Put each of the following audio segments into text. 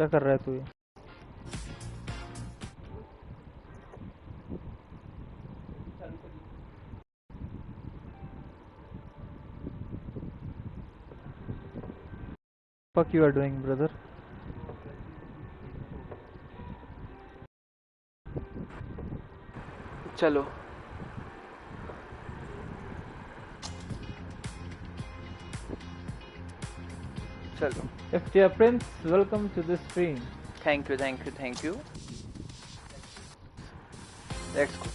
क्या कर रहा है तू ये? Fuck you are doing, brother? चलो चलो। FJ Prince, welcome to the stream. Thank you thank you thank you. Let's go.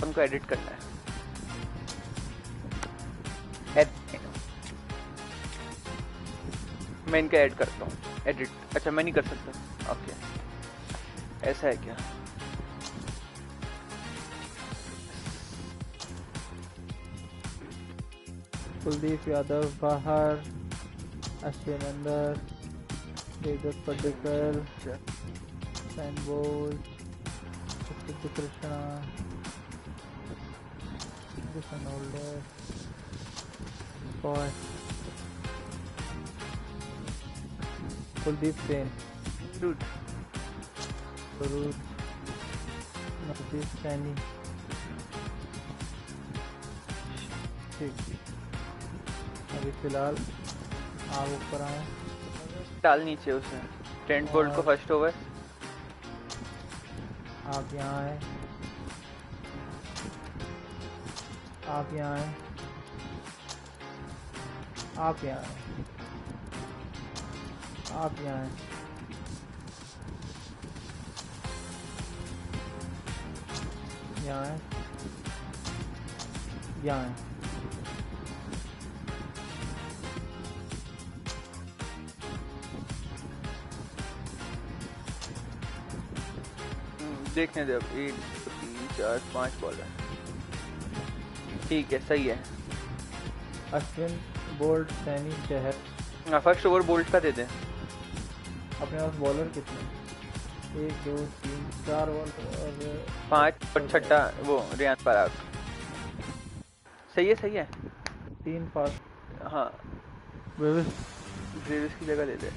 उनको एडिट करना है। मैं इनका ऐड करता हूँ। एडिट, अच्छा मैं नहीं कर सकता। ओके ऐसा है क्या? कुलदीप यादव बाहर, अश्विन अंदर, तेजस पटेकर, सैन बोल, सिद्ध Krishna, Jason Older, Boy, Kuldeep Sen, Dude, Farooq, Nafis Saini, ठीक। अभी फिलहाल आप ऊपर आए, डाल नीचे उसे। टेंट बोल्ट को फर्स्ट ओवर। आप यहाँ आए, आप यहाँ आए, आप यहाँ आए, आप यहाँ आए, यहाँ आए, यहाँ आए। देखने दे अब 1 3 4 5 बॉलर। ठीक है सही है। Ashwin, bolt, Saini, Chahar. First over bolt का दे दे। अपने पास बॉलर कितने? 1 2 3 4 बॉलर और 5 और छठा वो रियान पराग। सही है सही है। 3 पास। हाँ ब्रेविस की जगह दे दे।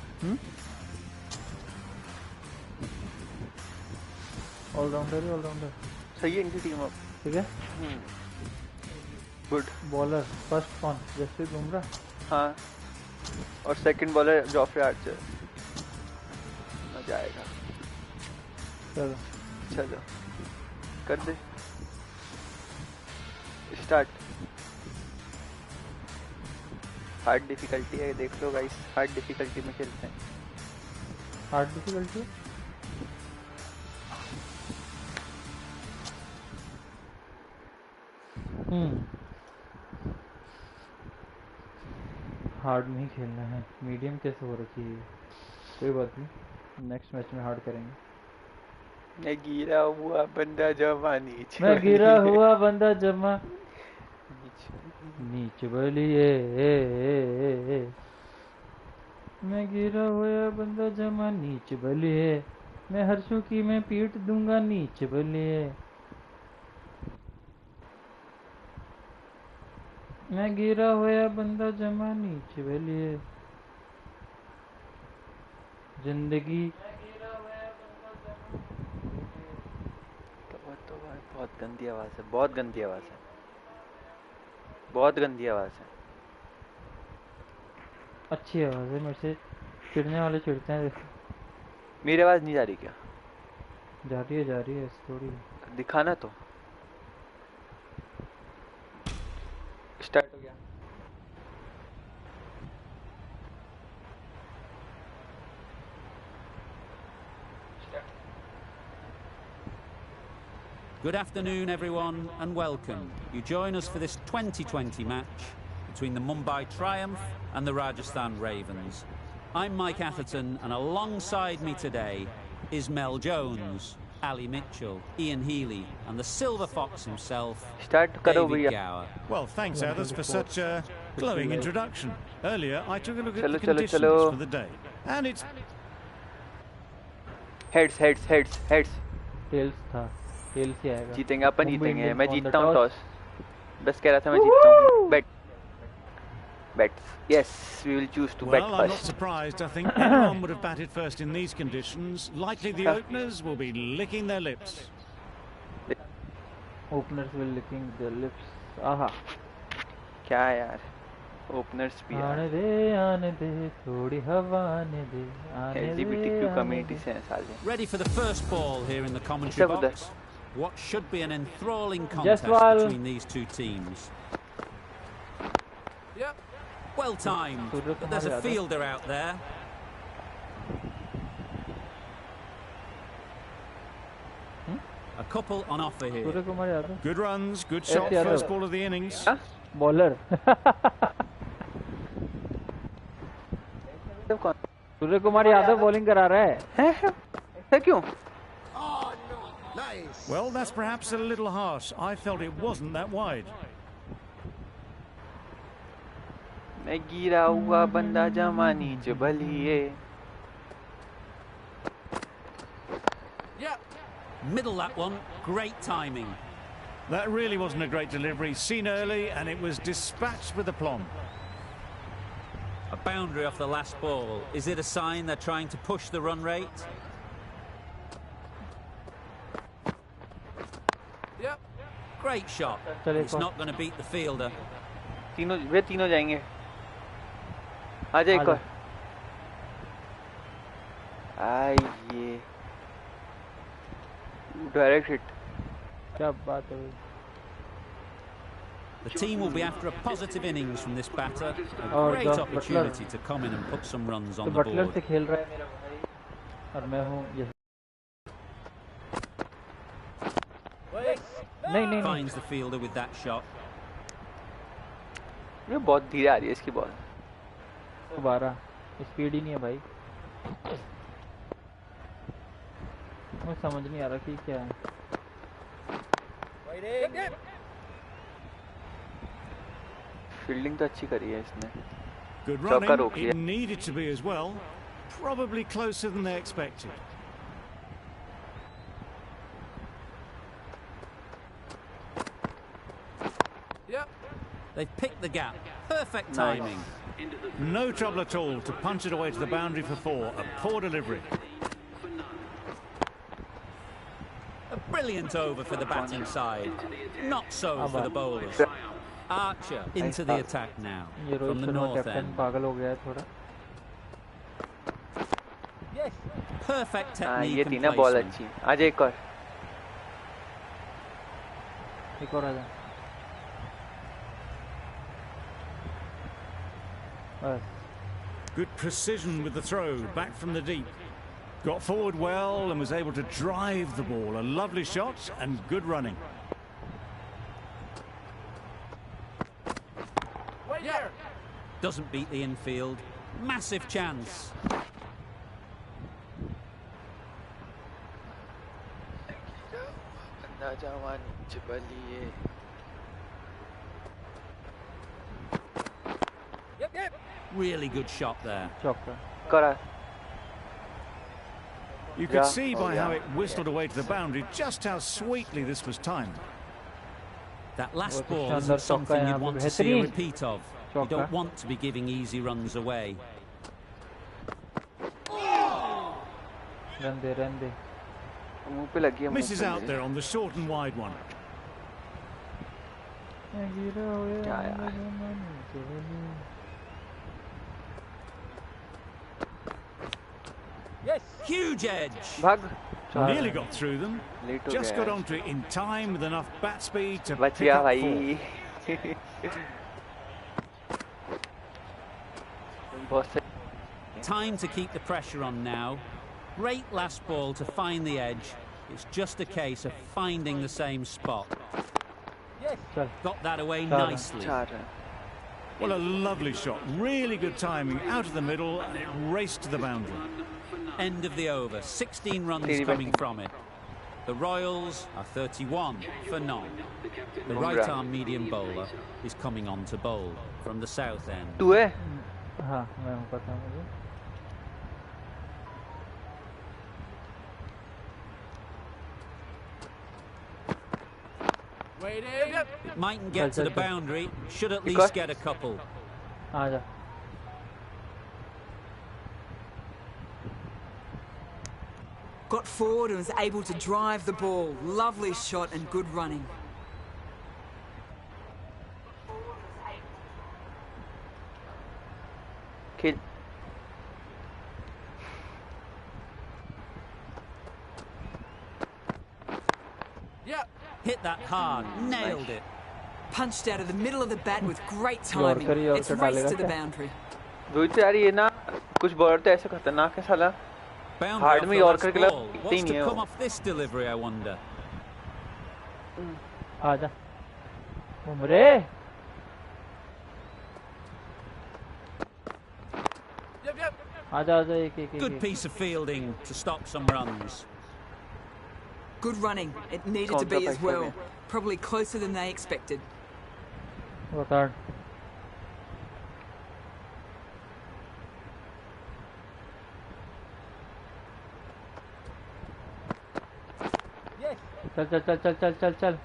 ऑलराउंडर ही ऑलराउंडर। सही है इनकी टीम अब। ठीक है। गुड। बॉलर फर्स्ट कौन? जसप्रीत बुमराह। हाँ और सेकंड बॉलर जॉफ्रे आर्चर। मजा आएगा। चलो चलो कर दे स्टार्ट। हार्ड डिफिकल्टी है देख लो गाइस। हार्ड डिफिकल्टी में खेलते हैं। हार्ड डिफिकल्टी हार्ड नहीं खेलना है। मीडियम कैसे हो रखी है? कोई बात नहीं, नेक्स्ट मैच में हार्ड करेंगे। मैं गिरा हुआ बंदा जमा नीच। मैं गिरा हुआ बंदा जमा नीच बलिए। मैं गिरा हुआ बंदा जमा नीच बलिए। मैं हर्षू की मैं पीट दूंगा नीच बलिए। मैं गिरा हुआ बंदा जमा नीच बलिए। जिंदगी तो बहुत गंदी आवाज है। बहुत गंदी आवाज है। बहुत गंदी आवाज है। अच्छी आवाज है। मेरे से चिढ़ने वाले चिढ़ते हैं। मेरी आवाज नहीं जा रही क्या? जा रही है थोड़ी। दिखाना तो। स्टार्ट हो गया। Good afternoon, everyone, and welcome. You join us for this 2020 match between the Mumbai Triumph and the Rajasthan Ravens. I'm Mike Atherton, and alongside me today is Mel Jones, Ali Mitchell, Ian Healy, and the Silver Fox himself, David Gower. Well, thanks, Athers, for such a glowing introduction. Earlier, I took a look at the conditions for the day, and it's heads. Tails था। Tails ही आएगा। जीतेंगे अपन, जीतेंगे। मैं जीतता हूँ toss. बस कह रहा था मैं जीतता हूँ। Bat Bets. Yes, we will choose to bet Well, I'm not first. surprised. I think anyone would have batted first in these conditions. Likely the openers will be licking their lips. Openers will licking their lips. Aha. क्या यार? Openers भी यार. आने दे थोड़ी हवा आने दे LGBTQ community से हैं साले. Ready for the first ball here in the commentary Except for box. What should be an enthralling contest Jaiswal. between these two teams. Yep. Well timed, but there's a fielder out there. A couple on offer here. Surya Kumar Yadav. Good runs, good shot, Yadav. first ball of the innings. Huh? Bowler. कौन? Surya Kumar Yadav bowling करा रहा है. ऐसा क्यों? Well, that's perhaps a little harsh. I felt it wasn't that wide. मैं गिरा हुआ बंदा जमा नीच बलिए. Middle that one, great timing. That really wasn't a great delivery. Seen early, and it was dispatched with aplomb. A boundary off the last ball. Is it a sign they're trying to push the run rate? Yep. Great shot. It's not going to beat the fielder. तीनों जाएंगे. आ जा एक और. ये direct hit. क्या बात है. The team will be after a positive innings from this batter. A great opportunity to come in and put some runs on the board. Buttler से खेल रहा है मेरा भाई और मैं हूँ ये. नहीं. Finds the fielder with that shot. ये बहुत धीरे आ रही है इसकी बॉल. 12 स्पीड ही नहीं है भाई. मुझे समझ नहीं आ रहा कि क्या है. फील्डिंग तो अच्छी करी है इसने. Good चौका running. रोक लिया. It needed to be as well. Probably closer than they expected. They've picked the gap. Perfect timing. No trouble at all to punch it away to the boundary for 4. A poor delivery. A brilliant over for the batting side. Not so for the bowlers. Archer into the attack now ये from Rohit the Sharma north captain end. पागल हो गया है थोड़ा. Perfect ये technique थी and ना ball placement. अच्छी. आ जा एक और. एक और आ जा. बस. Good precision with the throw, back from the deep. Got forward well and was able to drive the ball. A lovely shot and good running. Doesn't beat the infield. Massive chance. Really good shot there. चौका. करा. You could see by how it whistled away to the boundary just how sweetly this was timed. That last बहुत ball शानदार isn't चौका something यहाँ you'd पे. want to see a बेहतरीन repeat of. You चौका. don't want to be giving easy runs away. Run दे. मुंह पे लगी है. मुंह Misses पे out मेरे. there on the short and wide one. क्या यार. Huge edge. भाग. Nearly got through them. Late हो Just गया got है. onto it in time with enough bat speed to बच pick गया up 4. भाई. बहुत से. Time to keep the pressure on now. Great last ball to find the edge. It's just a case of finding the same spot. चल. Got that away Chara. nicely. 4 run. Well, a lovely shot. Really good timing out of the middle and it raced to the boundary. End of the over. 16 runs Steady coming batting. from it. The Royals are 31 for none. The Bumrah. right-arm medium bowler is coming on to bowl from the south end. 2 है. हाँ मैं हूँ पता मुझे. Mightn't get to the boundary. Should at Because- least get a couple. आजा Got forward and was able to drive the ball. Lovely shot and good running. खेल Hit that hard, nailed it. Punched out of the middle of the bat with great timing. Yorker he It's Yorker raced to the डालेगा boundary. Rohit यार ये ना कुछ bowler तो ऐसे खतरनाक है साला Boundary Hard off में the Yorker last के लिए ball. दिखते What's ही नहीं to है come वो। off this delivery, I wonder? आजा बुमरे आजा आजा एक एक Good एक piece of fielding to stop some runs. Good running. It needed to be as well. Probably closer than they expected. work hard चल चल चल चल चल चल चल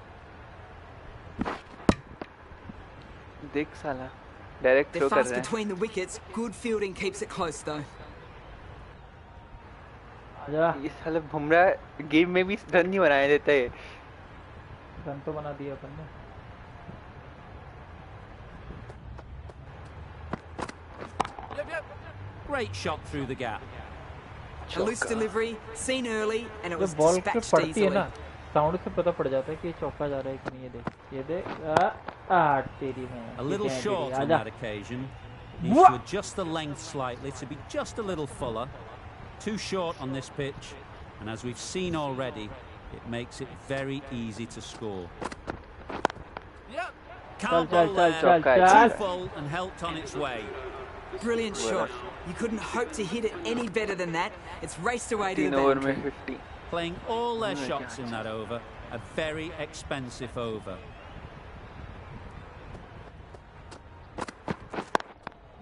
देख साला डायरेक्ट They're थ्रो कर fast रहे हैं between the wickets. Good fielding keeps it close though. आजा ये साला बुमराह गेम में भी रन नहीं बनाने देता है रन तो बना दिया अपन ने Great shot through the gap. A loose delivery, seen early, and it जब was बॉल पे dispatched पड़ती है easily. ना साउंड से पता पड़ जाता है कि ये चौका जा रहा है कि नहीं ये देख तेरी में A little ठीक है, short on आजा that occasion. Needs to adjust the length slightly to be just a little fuller. Too short on this pitch, and as we've seen already, it makes it very easy to score. Can't चल bowl चल there. चल चल चल Too full and helped on its way. Brilliant shot. You couldn't hope to hit it any better than that. It's raced away to the 3 over boundary. में 50 Playing all their Oh, shots yeah. in that over. A very expensive over.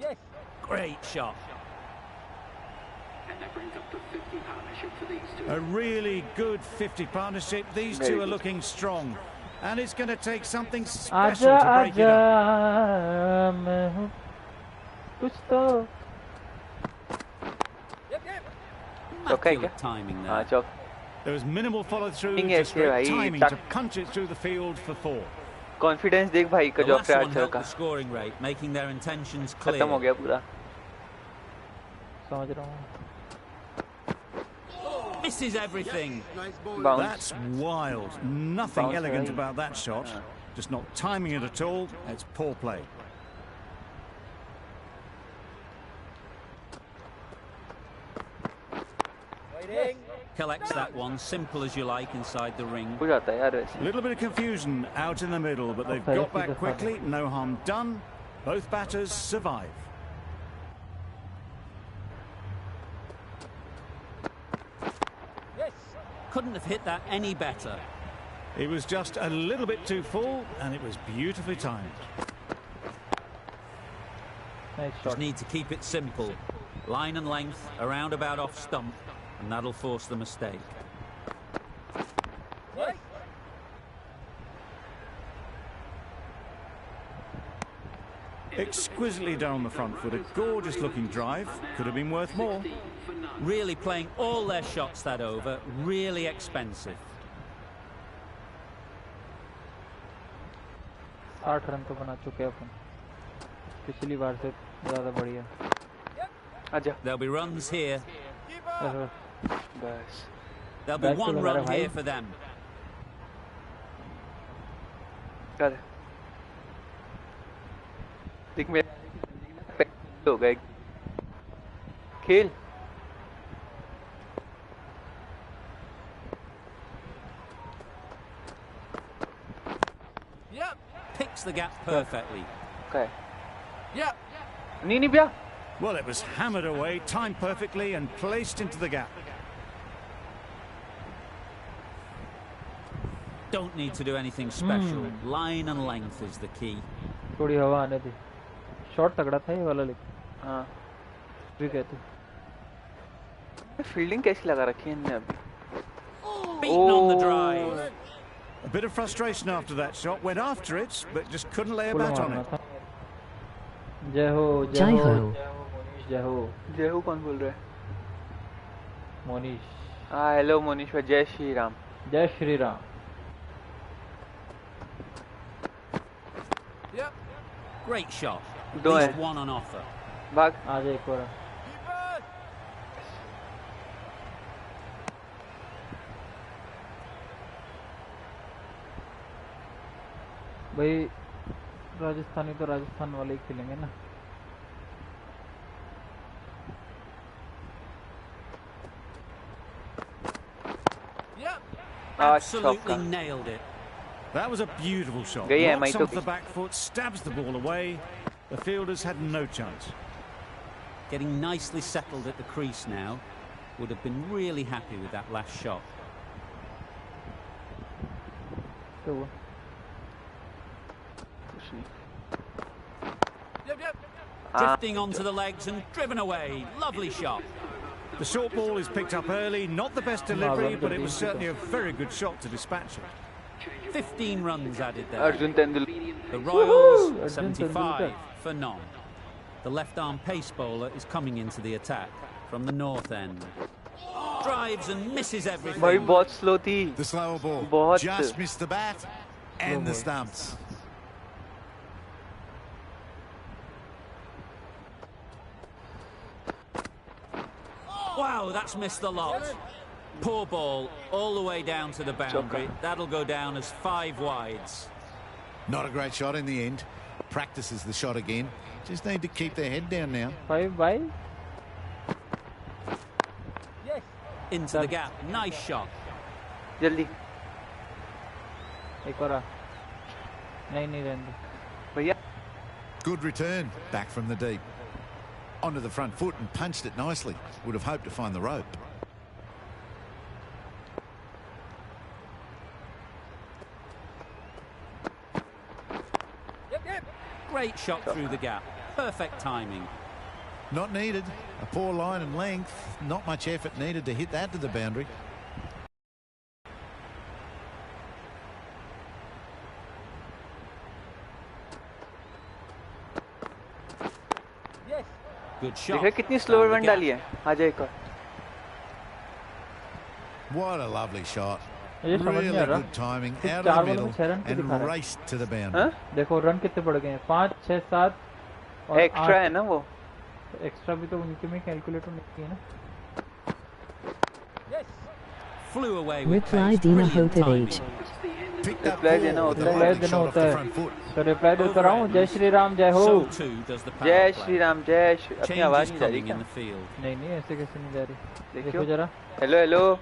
Yes. Great shot. A really good 50 partnership. These Very two are good. looking strong. And it's going to take something आजा special to break it आजा up. मैं हूँ कुछ तो चौका है क्या Immaculate timing हाँ there. Chowk There was minimal follow through, King just ऐसे great भाई, timing tuck. to punch it through the field for 4. Confidence देख भाई का The जो last अपने one आर्चर helped का the scoring rate, making their intentions खत्म हो clear. गया पूरा समझ रहा हूँ Misses everything. Bounce That's wild. Nothing Bounce elegant away. about that shot. Just not timing it at all. It's poor play. Collects that one, simple as you like, inside the ring. हो जाता है यार A वैसे little bit of confusion out in the middle, but they've Okay, got back that's quickly. No harm done. Both batters survive. Couldn't have hit that any better. It was just a little bit too full, and it was beautifully timed. Nice Just shot need to keep it simple. Line and length, a roundabout off stump, and that'll force the mistake. Exquisitely done on the front foot. A gorgeous looking drive. Could have been worth more. Really playing all their shots that over, really expensive. 60 run तो बना चुके हैं अपन पिछली बार से ज़्यादा बढ़िया आजा There'll be runs here. बस There'll be Back to one the run ladder, here bhai. for them. कर देख मेरे हो गए खेल Picks the gap perfectly. क्या है नहीं नहीं भैया Well, it was hammered away, timed perfectly, and placed into the gap. Don't need to do anything special. Line and length is the key. थोड़ी हवा आने दी शॉट तगड़ा था ये वाला लेकिन हाँ भी कहते फील्डिंग कैसी लगा रखी है इनने अभी Beaten on the drive. A bit of frustration after that shot. Went after it, but just couldn't lay a full bat on मारना it. था जय हो जय जय हो हो। जय हो मोनीश जय हो। जय हो कौन बोल रहा है? मोनीश। हाँ हेलो मोनीश भाई, जय श्री राम। जय Shri Ram. Great shot. At दो least है। one on offer. भाग। आ जाए एक और। भाई राजस्थानी तो राजस्थान वाले ही खेलेंगे ना। Absolutely nailed it. That was a beautiful shot. गई है, Knocks मैं तो off the back foot, stabs the ball away. The fielders had no chance. Getting nicely settled at the crease now. Would have been really happy with that last shot. तो वो कुछ नहीं। Drifting onto the legs and driven away. Lovely shot. The short ball is picked up early. Not the best delivery, but it was certainly a very good shot to dispatch it. 15 runs added there. Arjun Tendulkar. The Royals, Arjun 75 Tendulkar. for none. The left-arm pace bowler is coming into the attack from the north end. Drives and misses everything. भाई बहुत slow थी। The slower ball बहुत। just missed the bat and the stumps. Wow, that's missed the lot. Poor ball, all the way down to the boundary. That'll go down as 5 wides. Not a great shot in the end. Practices the shot again. Just need to keep their head down now. 5 by Into the gap, nice shot. जल्दी एक और आ। नहीं रहने दो। भैया। Good return back from the deep. Onto the front foot and punched it nicely. Would have hoped to find the rope. Great shot through the gap. Perfect timing. Not needed. A poor line and length. Not much effort needed to hit that to the boundary. Good shot. देखा कितनी slow Down the run gap. डाली है। आ जाए एक और। What a lovely shot. मुझे समझ नहीं आ Really रहा। good timing. सिर्फ Out 4 of the बॉलों में 6 रन middle क्यों दिखा and रहा है? raced to the boundary. हाँ? देखो रन कितने बढ़ गए हैं, 5 6 7 और एक्स्ट्रा है ना वो। एक्स्ट्रा भी तो उनके में कैलकुलेटर नहीं है ना। Flew away with Reply pace. Dina Brilliant Hotovage. timing. Picked up Reply four देना with होता a है। lovely देना shot off होता the है। front foot. तो रिप्लाई देता रहा हूँ, जय श्री राम जय हो। So too does the power जय play. श्री राम जय श्री। अपनी आवाज Changes नहीं जा रही coming क्या? in the field. नहीं ऐसे कैसे नहीं जा रही। देखियो। देखो जरा। Hello hello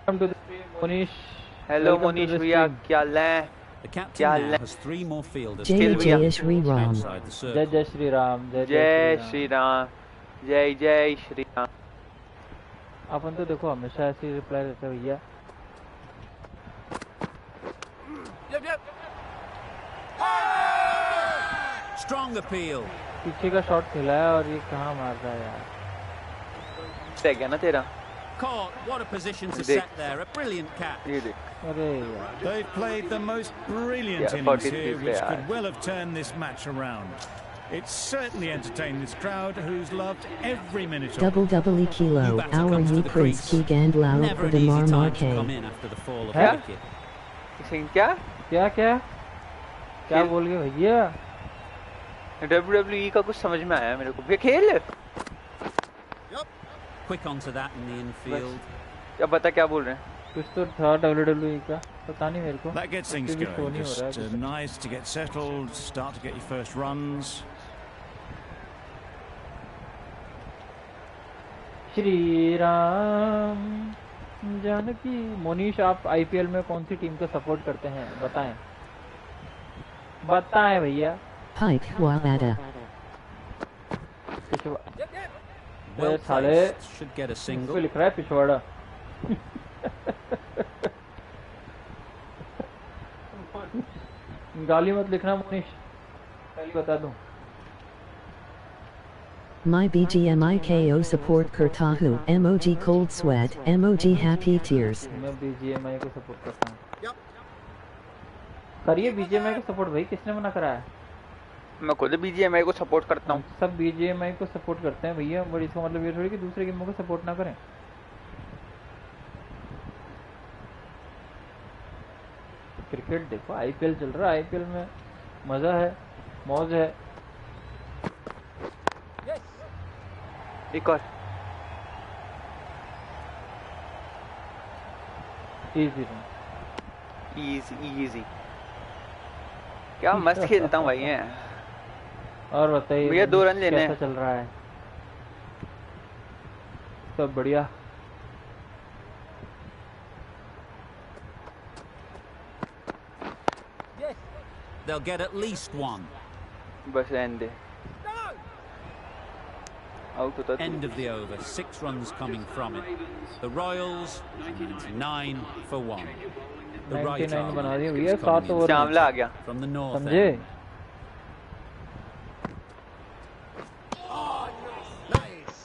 Welcome to the stream, Monish. Hello Welcome to Monish the भैया, stream. क्या हाल है? The captain क्या now ले- has 3 more fielders Jay Still we are- Jay Shri Ram. outside the जय circle. जय श्री राम जय जय श्री राम जय जय श्री राम। अपन तो देखो हमेशा ऐसे रिप्लाई देते हैं भैया। Strong appeal. पीछे का शॉट खेला है और ये कहाँ मार रहा है यार। रह गया ना तेरा। Caught. What a position to Dick. set there. A brilliant catch. ये देख। अरे यार। They've played the most brilliant Yeah, innings 43 here, which there. could well have turned this match around. It's certainly entertained this crowd, who's loved every minute of it. Double double kilo. New batter Our comes to new the Prince crease. Keegan Lau Never for an the easy Mar time to come Marque. in after the fall of Huh? the wicket. Singh क्या? क्या क्या क्या खेल- बोल गए भैया? WWE का कुछ समझ में आया मेरे को। भैया खेल। Quick onto that in the infield. अब बता क्या बोल रहे हैं? कुछ तो था WWE का, पता नहीं मेरे को। That gets things active show going. नहीं हो रहा है Just कुछ। nice to get settled, start to get your first runs. Shri Ram Janaki. Monish, आप आईपीएल में कौन सी टीम को सपोर्ट करते हैं बताएं? बताएं भैया। Pike Wada. Well साले placed. Should get a इस पे single. लिख रहा है पिछवाड़ा। गाली मत लिखना मोनीश, पहले बता दूं। My BGMIKO support Kurtahu. MOG cold sweat. MOG happy tears. मैं बीजीएमआई को सपोर्ट करता हूँ। करिए बीजीएमआई को सपोर्ट भाई, किसने मना करा है? मैं खुद बीजीएमआई को सपोर्ट करता हूँ। सब बीजीएमआई को सपोर्ट करते हैं भैया, बट इसका मतलब ये थोड़ी कि दूसरे गेमों को सपोर्ट ना करें। क्रिकेट देखो, आईपीएल चल रहा है, आईपीएल में मजा है, मौज है। एक और इजी इजी क्या मस्त खेलता हूँ भाई है। और बताइए भैया 2 रन लेने कैसा चल रहा है? सब बढ़िया। They'll get at least one. बस रहने दे, आउट होता। End of the over. 6 runs coming from it. The Royals 99 for 1. The right 99 arm बना दिए is भैया, coming 7 ओवर चावला आ गया। from the north समझे? end.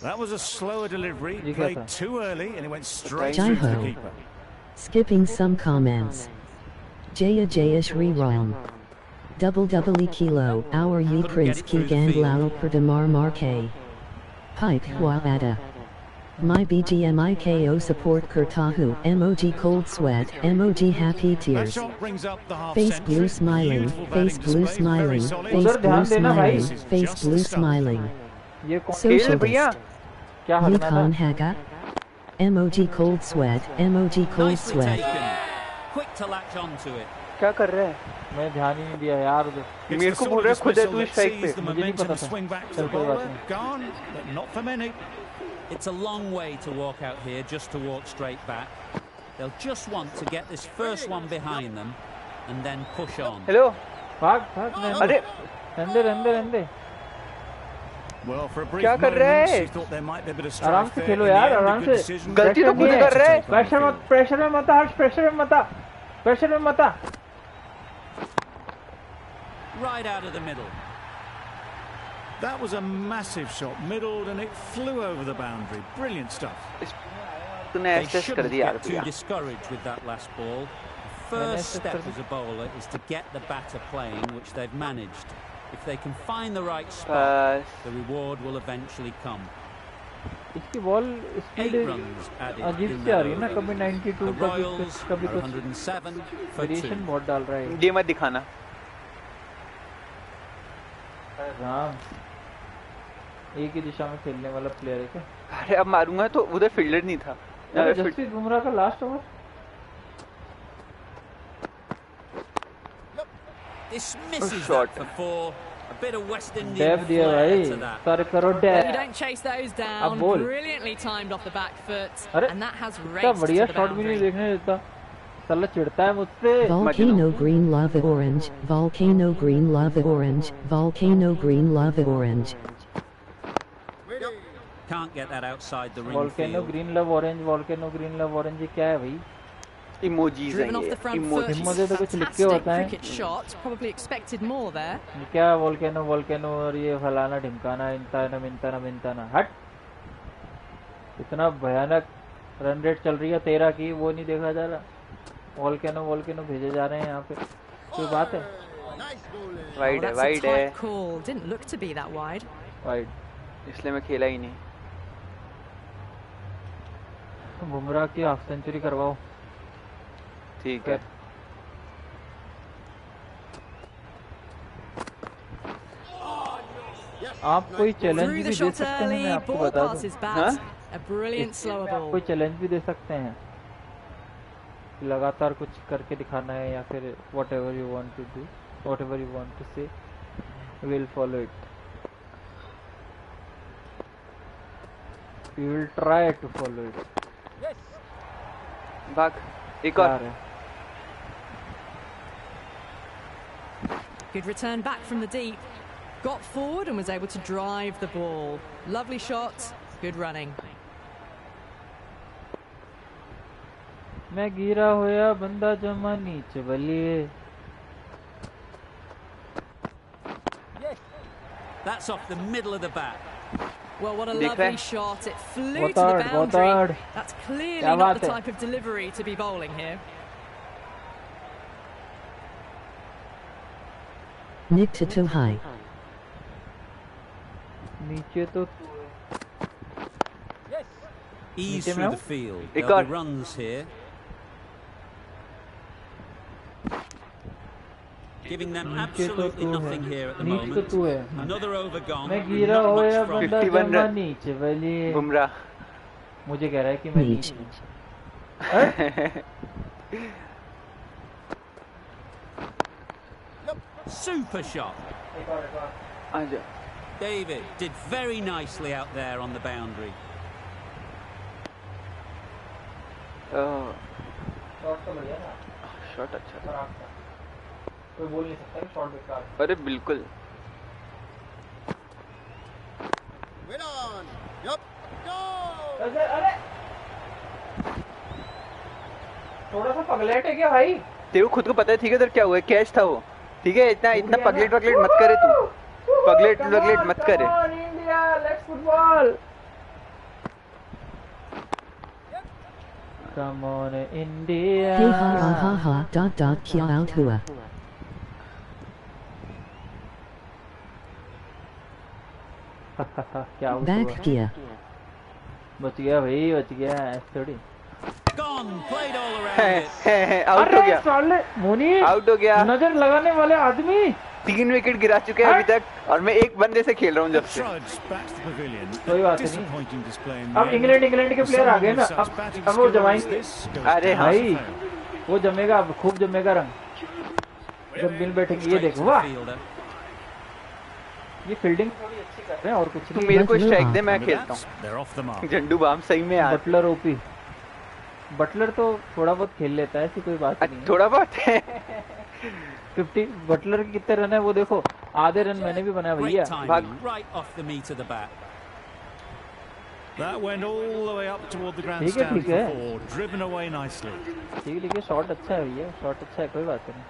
That was a slower delivery, ये क्या played था? too early, and it went straight Jai through to the ho. keeper. Skipping some comments. Jaya Jayashri Ram. Double kilo, our you Couldn't Prince get it through Ki the field. Gandlao Perdamar Marque. Pike Wawada. My BGMIKO support Kurtahu, MOG cold sweat, MOG happy That tears. shot brings up the half Face century. blue smiling, Beautiful face batting blue display, very smiling, solid. face उधर blue ध्यान देना भाई। smiling, This is face just the blue start. smiling. ये कौन खेल भैया। Socialist. क्या हटना था? Yukon Haga. MOG cold sweat, MOG cold Nicely sweat. taken. Quick to latch onto it. क्या कर रहे हैं? मैं ध्यान ही नहीं दिया यार उधर। It's मेरे the को sort बोल of रहा है खुद है dismissal तू that स्ट्राइक पे। sees the मुझे नहीं momentum पता था। swing back to चल the कोई बात bowler. नहीं। Gone, but not for many. It's a long way to walk out here just to walk straight back. They'll just want to get this first one behind them and then push on. Hello भाग भाग अरे रहने Well, for a brief क्या कर moment, रहे हैं? she thought there might be a bit of आराम strife से there. खेलो In the यार, end, a आराम good से। decision. गलती तो खुद नहीं कर रहे हैं। प्रेशर में मत आ हर्ष, प्रेशर में मत आ, प्रेशर में मत आ। Right out of the middle. That was a massive shot, middled, and it flew over the boundary. Brilliant stuff. तूने They एसेस कर shouldn't दिया यार get too भैया। discouraged with that last ball. The मैंने first assist step कर as a bowler is to get the batter playing, which they've managed. If they can find the right spot, बस the reward will eventually come. इसकी ball 8 speed runs added अजीब in C uh that रही है ना, over. कभी 92 The कभी Royals कुछ कभी are कुछ 107 for 2. वेरिएशन बहुत डाल रहा है। ये मत दिखाना। राम एक ही दिशा में खेलने वाला प्लेयर है क्या? अरे अब मारूंगा तो उधर फील्डर नहीं था। अरे जसप्रीत बुमराह का last over. This misses shot. that for 4. A bit of West dab Indian दिया flair भाई, to that. सर करो You dab. don't chase those अब down. बोल। Brilliantly timed off the back foot, अरे and that has इतना raced बढ़िया to the shot भी नहीं boundary. देखने देता, साला चिढ़ता है मुझसे। Volcano green love orange, volcano green love orange, volcano green love orange. Can't get that outside the ring volcano field. Green love orange, volcano green love orange, ये क्या है भाई? इमोजीज Driven हैं off ये, the front foot. इमोजीज। मुझे तो कुछ लिख के Fantastic होता है। cricket shot. Probably expected more there. ये क्या वोल्केनो वोल्केनो और ये फलाना ढिमकाना, इंताना मिंताना मिंताना, हट। इतना भयानक रन रेट चल रही है 13 की, वो नहीं देखा जा रहा। वोल्केनो वोल्केनो भेजे जा रहे हैं यहाँ पे, कोई बात है? Oh, वाइड है, that's a वाइड है, tight call. Didn't look to be that wide. Wide. इसलिए मैं खेला ही नहीं। बुमराह की हाफ सेंचुरी करवाओ। ठीक है। आप कोई चैलेंज Through भी the दे shot सकते हैं, मैं early. आपको Ball बता passes दूं। bat. हाँ? A brilliant slower आप ball. कोई चैलेंज भी दे सकते हैं, लगातार कुछ करके दिखाना है, या फिर whatever you want to do, whatever you want to say, we'll follow it. We will try to follow it. भाग एक और। यार है। Good return back from the deep. Got forward and was able to drive the ball. Lovely shot. Good running. मैं गिरा होया बंदा जमा नीच बलिए। That's off the middle of the bat. Well, what a देख रहे lovely हैं? shot. It flew to the Botard, boundary. Botard. That's clearly क्या not बात the है? type of delivery to be bowling here. Nick to high. नीचे तो Ease नीचे में through हूँ? the field. एक There'll और। be runs here. Giving them नीचे तो absolutely तू है nothing here at the नीचे तो moment. तू है Another over gone. मैं गिरा Not हो much या from बंदा 51 जमा रन। नीचे वाली बुमराह। मुझे कह रहा है कि मैं नीचे। नीचे हैं? Super shot. आजा। David did very nicely out there on the boundary. Shot तो बढ़िया था शॉट अच्छा था। खराब था कोई बोल नहीं सकता कि शॉट बेकार था। अरे बिल्कुल। अरे थोड़ा सा पगलेट है क्या भाई? तेरे को खुद को पता है ठीक है, उधर क्या हुआ है, कैच था वो, ठीक है, इतना इतना पगलेट वगलेट मत करे तू, पगलेट वगलेट मत करे। India let's football, come on India. Hey ha ha ha ha dot dot kia out hua. क्या हुआ? Back kia. बच गया भाई, बच गया ऐसे थोड़ी। Gone, played all around it. Out हो गया, साले मुनीर आउट हो गया। नजर लगाने वाले आदमी 3 विकेट गिरा चुके हैं अभी तक, और मैं एक बंदे से खेल रहा हूँ जब से। Trudge back to the pavilion. कोई बात नहीं। Disappointing display in अब the end. इंग्लैंड के प्लेयर आ गए ना, Someone with such batting अब वो skills जमाएंगे। this goes अरे down हाँ। भाई to fail. वो जमेगा, अब खूब जमेगा रंग जब मिल बैठेंगे। ये Straight देखो to the वाह, fielder. ये फील्डिंग थोड़ी अच्छी कर रहे हैं और कुछ तू नहीं। मेरे को Butler स्ट्राइक off. दे, मैं And with खेलता that, they're off the mark. हूँ। झंडू बाम सही में यार। बटलर ओपी, बटलर तो थोड़ा बहुत खेल लेता है, ऐसी कोई बात नहीं है। थोड़ा बहुत है। 50 बटलर के कितने रन है वो देखो, आधे रन मैंने भी बनाया भैया। Great भाग। timing, right off the meat of the bat. That went all the way up toward the ठीक grandstand है, for 4, driven away nicely. ठीक है, शॉट अच्छा है भैया, शॉट अच्छा है, कोई बात नहीं।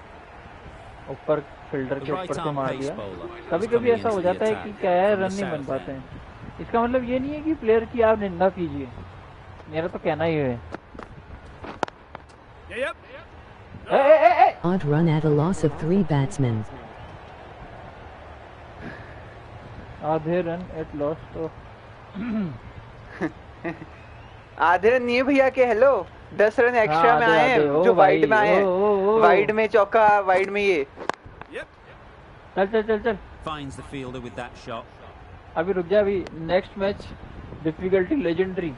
ऊपर फील्डर The के right ऊपर से arm मार pace दिया। bowler. कभी is कभी coming ऐसा into हो the जाता है attack कि क्या है, from रन the नहीं बन south पाते end. हैं। इसका मतलब ये नहीं है कि प्लेयर की आप निंदा कीजिए, मेरा तो कहना ही है। Odd run at a loss of 3 batsmen. आधे रन एट लॉस तो आधे रन नहीं है भैया के, हेलो 10 रन एक्स्ट्रा हाँ, में आधे- आए आधे, हैं, ओ जो वाइड भाई, में आए हैं। ओ। वाइड में चौका, वाइड में ये। चल चल चल चल, Finds the fielder with that shot. अभी रुक जा, अभी next match difficulty legendary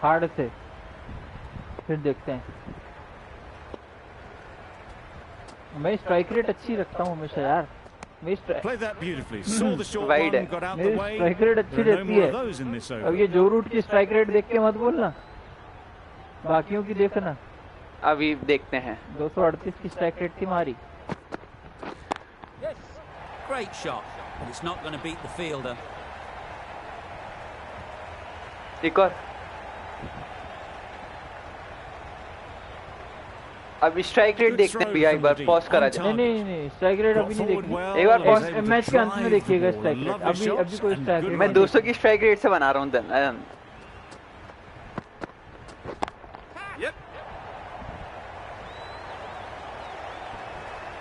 hard से, फिर देखते हैं। मैं स्ट्राइक रेट अच्छी रखता हूँ हमेशा यार, मेरी Played that beautifully. Saw the short Wide one, है। got out the मेरी way. स्ट्राइक रेट अच्छी There are no रहती more है। of those in this अब over. ये जो रूट की स्ट्राइक रेट देख के मत बोलना, बाकियों की देखना। अभी देखते हैं। 238 की स्ट्राइक रेट थी हमारी। Great shot, but it's not going to beat the fielder. एक और। अभी स्ट्राइक रेट देखते हैं भैया, एक बार पॉज करा जाए। नहीं स्ट्राइक रेट अभी नहीं देखनी। एक बार पॉज pause- मैच के अंत में देखिएगा स्ट्राइक रेट, अभी कोई स्ट्राइक रेट मैं 200 की स्ट्राइक रेट से बना रहा हूँ धन।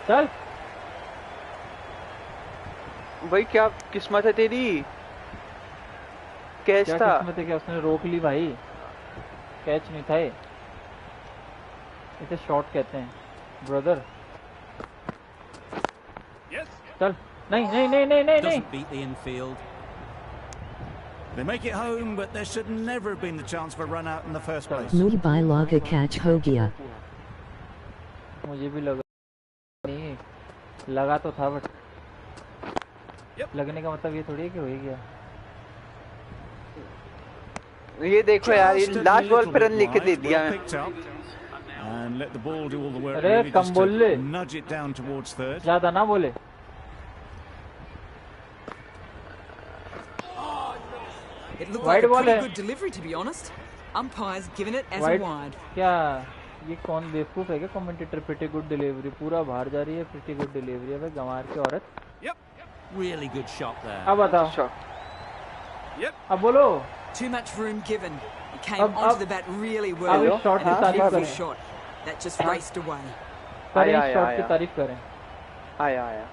चल भाई क्या किस्मत है तेरी, कैच क्या था। किस्मत है, क्या उसने रोक ली भाई, कैच नहीं था ये, इसे शॉट कहते हैं ब्रदर। चल नहीं नहीं नहीं नहीं नहीं नहीं, Doesn't beat the infield. They make it home, but there should never have been the chance for a run out in the first place. Mui by laga catch ho gaya. मुझे भी लगा नहीं, लगा तो था बट लगने का मतलब ये थोड़ी है कि हो ही गया। ये देखो यार, ये Just a last ball little पे bit रन लेके दे wide, दिया well मैं। picked up. And let the ball do all the work, अरे really, कम just बोल ले, to nudge it down towards third. ज्यादा ना बोले। It looked Wide like a ball pretty है। good delivery, to be honest. Umpire's given it as Wide- a wide. क्या ये कौन बेवकूफ है क्या कमेंटेटर? प्रीटी गुड डिलीवरी, पूरा बाहर जा रही है, प्रीटी गुड डिलीवरी है भाई, गंवार की औरत। Really good shot there. अब बताओ, शॉट। अब बोलो। Too much room given. He came Ab- onto ab- the bat really अब well. इस शॉट की And a तारीफ beautiful करें, shot that just raced away. करें आया, इस शॉट आया, की आया। तारीफ करें। आया आया।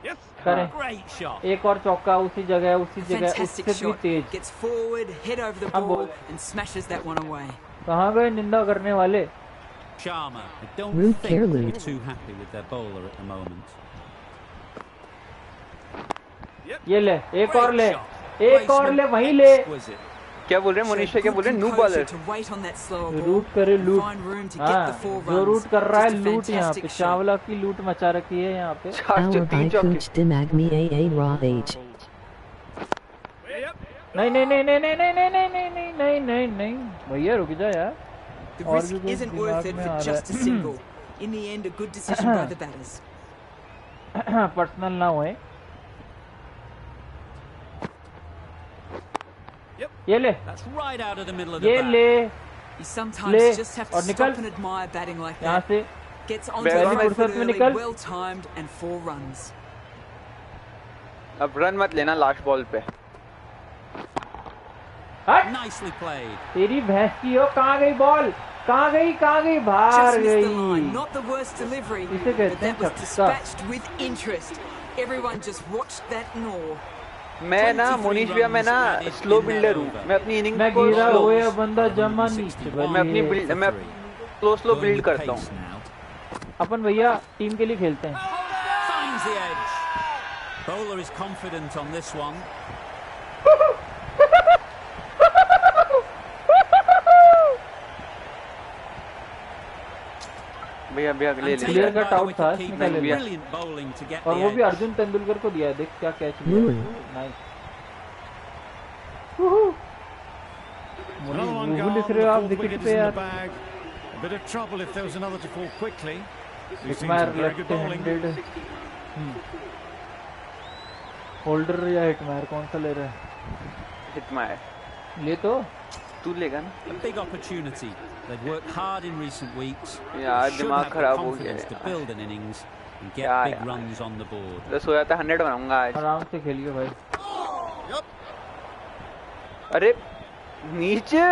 करें Great shot. एक और चौका उसी जगह उसी जगह Fantastic उससे भी shot. Tej Gets forward, head over the अब ball, and smashes that one away. कहाँ गए निंदा करने वाले Sharma, I don't Rude think they're Carelude. too happy with their bowler at the moment. ये ले एक और ले Great shot. एक और ले Placement वहीं ले exquisite. क्या बोल रहे हैं मोनिश? क्या बोल रहे हैं? New Composure bowler. to wait on that slower ball, रूट करे and लूट find room to get हाँ the 4 जो runs. रूट कर रहा है Just a लूट यहाँ पे fantastic shot. चावला की लूट मचा रखी है यहाँ पे चार Our जो तीन by चौके। Cooch Dimagmi AA Raw Age. नहीं नहीं नहीं नहीं नहीं नहीं नहीं नहीं नहीं नहीं नहीं नहीं नहीं भैया रुक जा यार The और risk भी कुछ isn't दिमाग worth it में for आ just a रहा single. In the end, a good decision by the batters. है पर्सनल ना होए ये ले That's right out of the middle of the ये bat. ले You sometimes ले just have और to निकल stop and admire batting like यहाँ that. से Gets onto Pehli the right फुर्सत foot में early, निकल। well timed, and 4 runs. अब रन मत लेना लास्ट बॉल पे। हट Nicely played. तेरी भैंस की हो कहाँ गई बॉल कहाँ गई बाहर Just missed the गई line. Not the worst delivery, इसे but कहते हैं that was छक्का dispatched with interest. Everyone just watched that in awe. मैं ना मोनिश भैया मैं ना स्लो बिल्डर हूँ। मैं अपनी इनिंग मैं को गिरा slow- हुआ बंदा जमा नीचे मैं अपनी बिल्ड मैं स्लो बिल्ड करता हूँ। अपन भैया टीम के लिए खेलते हैं Finds the edge. Bowler is confident on this one. भैया भैया ले ले। Clear Taken cut by the out था, wicket इसमें keeper. क्या ले लिया? Brilliant bowling to get और the वो भी edge. अर्जुन तेंदुलकर को दिया देख क्या कैच लिया नाइस Another one मुझे gone. लिख The रहे हो आप fourth विकेट wicket पे is in यार the bag. A bit of trouble if there was another to fall quickly. We've seen Hetmyer some very good left bowling. Handed holder या Hetmyer कौन सा ले रहा है हिट मार। ले तो तू लेगा ना? A big opportunity. They've worked hard in recent weeks. यार Should दिमाग have the खराब हो गया confidence to यार। build an innings and get यार, big यार। runs on the board. तो सोया था 100 बनाऊंगा आज। आराम से खेलिए भाई अरे नीचे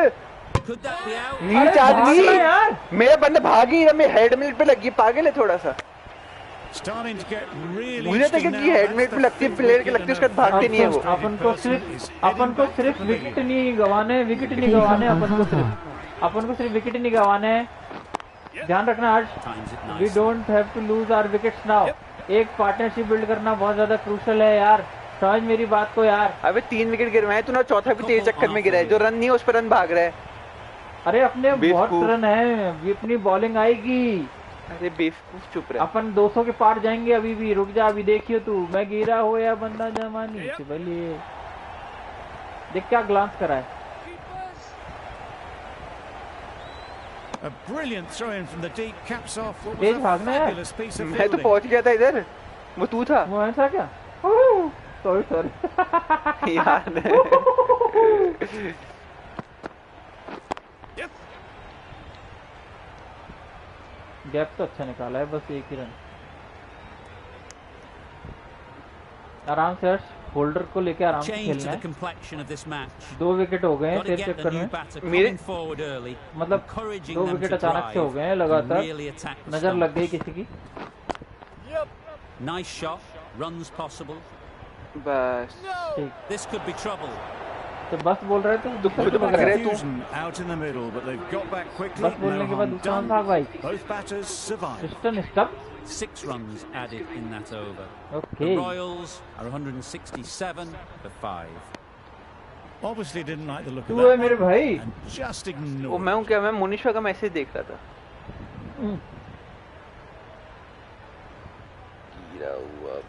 Could that be out? नीचे भाग आदमी रहा यार मेरा बंदा भाग ही रहा। मैं हेड मिनट पे लगी पागल है थोड़ा सा। Starting to get really मुझे तो interesting कि now. Head That's minute the पे लगती है fifth प्लेयर के wicket लगती है and उसका a भागते नहीं है वो। frustrated अपन को person is सिर्फ heading back wicket to the नहीं wicket. गवाने विकेट नहीं गवाने अपन को सिर्फ विकेट नहीं गवाने हैं ध्यान रखना आज Times it वी nicely. Don't have to lose our wickets now एक पार्टनरशिप बिल्ड करना बहुत ज्यादा क्रूशल है यार समझ मेरी बात को यार अबे 3 विकेट गिर रहे हैं। तू ना चौथा भी तेज चक्कर में गिरा है। जो रन नहीं है उस पर रन भाग रहा है। अरे अपने बहुत बेवकूफ। रन है अपनी बॉलिंग आएगी अरे बेवकूफ चुप रहा। अपन 200 के पार जाएंगे अभी भी रुक जा अभी देखियो तू मैं गिरा हो या बंदा जमा नीचे भले देख क्या ग्लांस करा है A brilliant throw in from the deep, caps off what was Tej a भागना है। fabulous piece of मैं तो fielding. पहुंच गया था इधर। वो तू था वो ऐसा क्या सॉरी यार। गैप तो अच्छा निकाला है बस एक ही रन आराम से हर्ष होल्डर को लेके आराम से Change खेलना to the है complexion of this match. 2 wicket हो गए हैं Got to तेरे get the चक्कर new में batter मेरे- coming forward early, मतलब encouraging 2 them विकेट to अचानक से हो drive गए हैं and लगातार really attack the नजर लग गई stumps. किसी की Nice shot, runs possible. बस ठीक This could be trouble. तो बस बोल रहे थे खुद दूसरा भाग भाग रहे रहे तू। Confusion out in the middle, but they've got back quickly. बस बोलने No के बाद harm दूसरा done. भाग भाई Both batters survive. क्रिस्टन स्टप 6 runs added in that over. Okay The Royals are 167 for 5. Obviously didn't like the look of तू है that मेरे भाई and just वो ignored. मैं हूँ क्या? मैं मोनिशा का मैसेज देख रहा था। गिरा हुआ।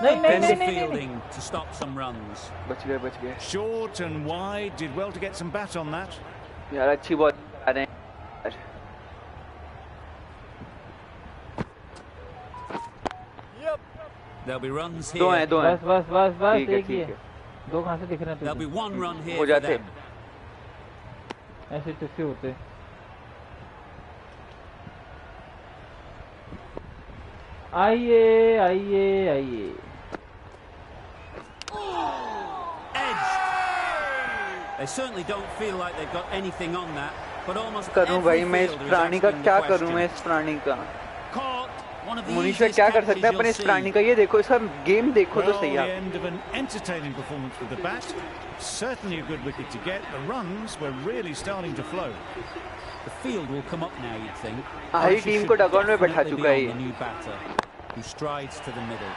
नहीं नहीं नहीं Defensive नहीं, नहीं fielding to stop some runs. बच गए बच गए। Short and wide, did well to get some bat on that. यार अच्छी बॉल आ रहे हैं। There'll be runs दो हैं here. दो हैं। बस बस बस बस ठीक है एक ही ठीक है है। 2 कहाँ से दिख रहे There'll be हैं one run here हो for जाते। them. ऐसे चुस्से होते आइए आइए आइए Edged. They certainly don't feel like they've got anything on that, but almost करूँ भाई every मैं इस fielder is प्राणी का asking the क्या question. करूँ मैं इस प्राणी का? Caught One of the Munish easiest क्या कर catches सकते हैं अपने you'll इस see. प्राणी का? ये देखो, इसका गेम देखो तो Well, सही the है। end of an entertaining performance with the bat. Certainly a good wicket to get. The runs were really starting to flow. The field will come up now, you'd think. हमारी Archer team should को dugout में बैठा definitely चुका है be ये। on the new batter, who strides to the middle.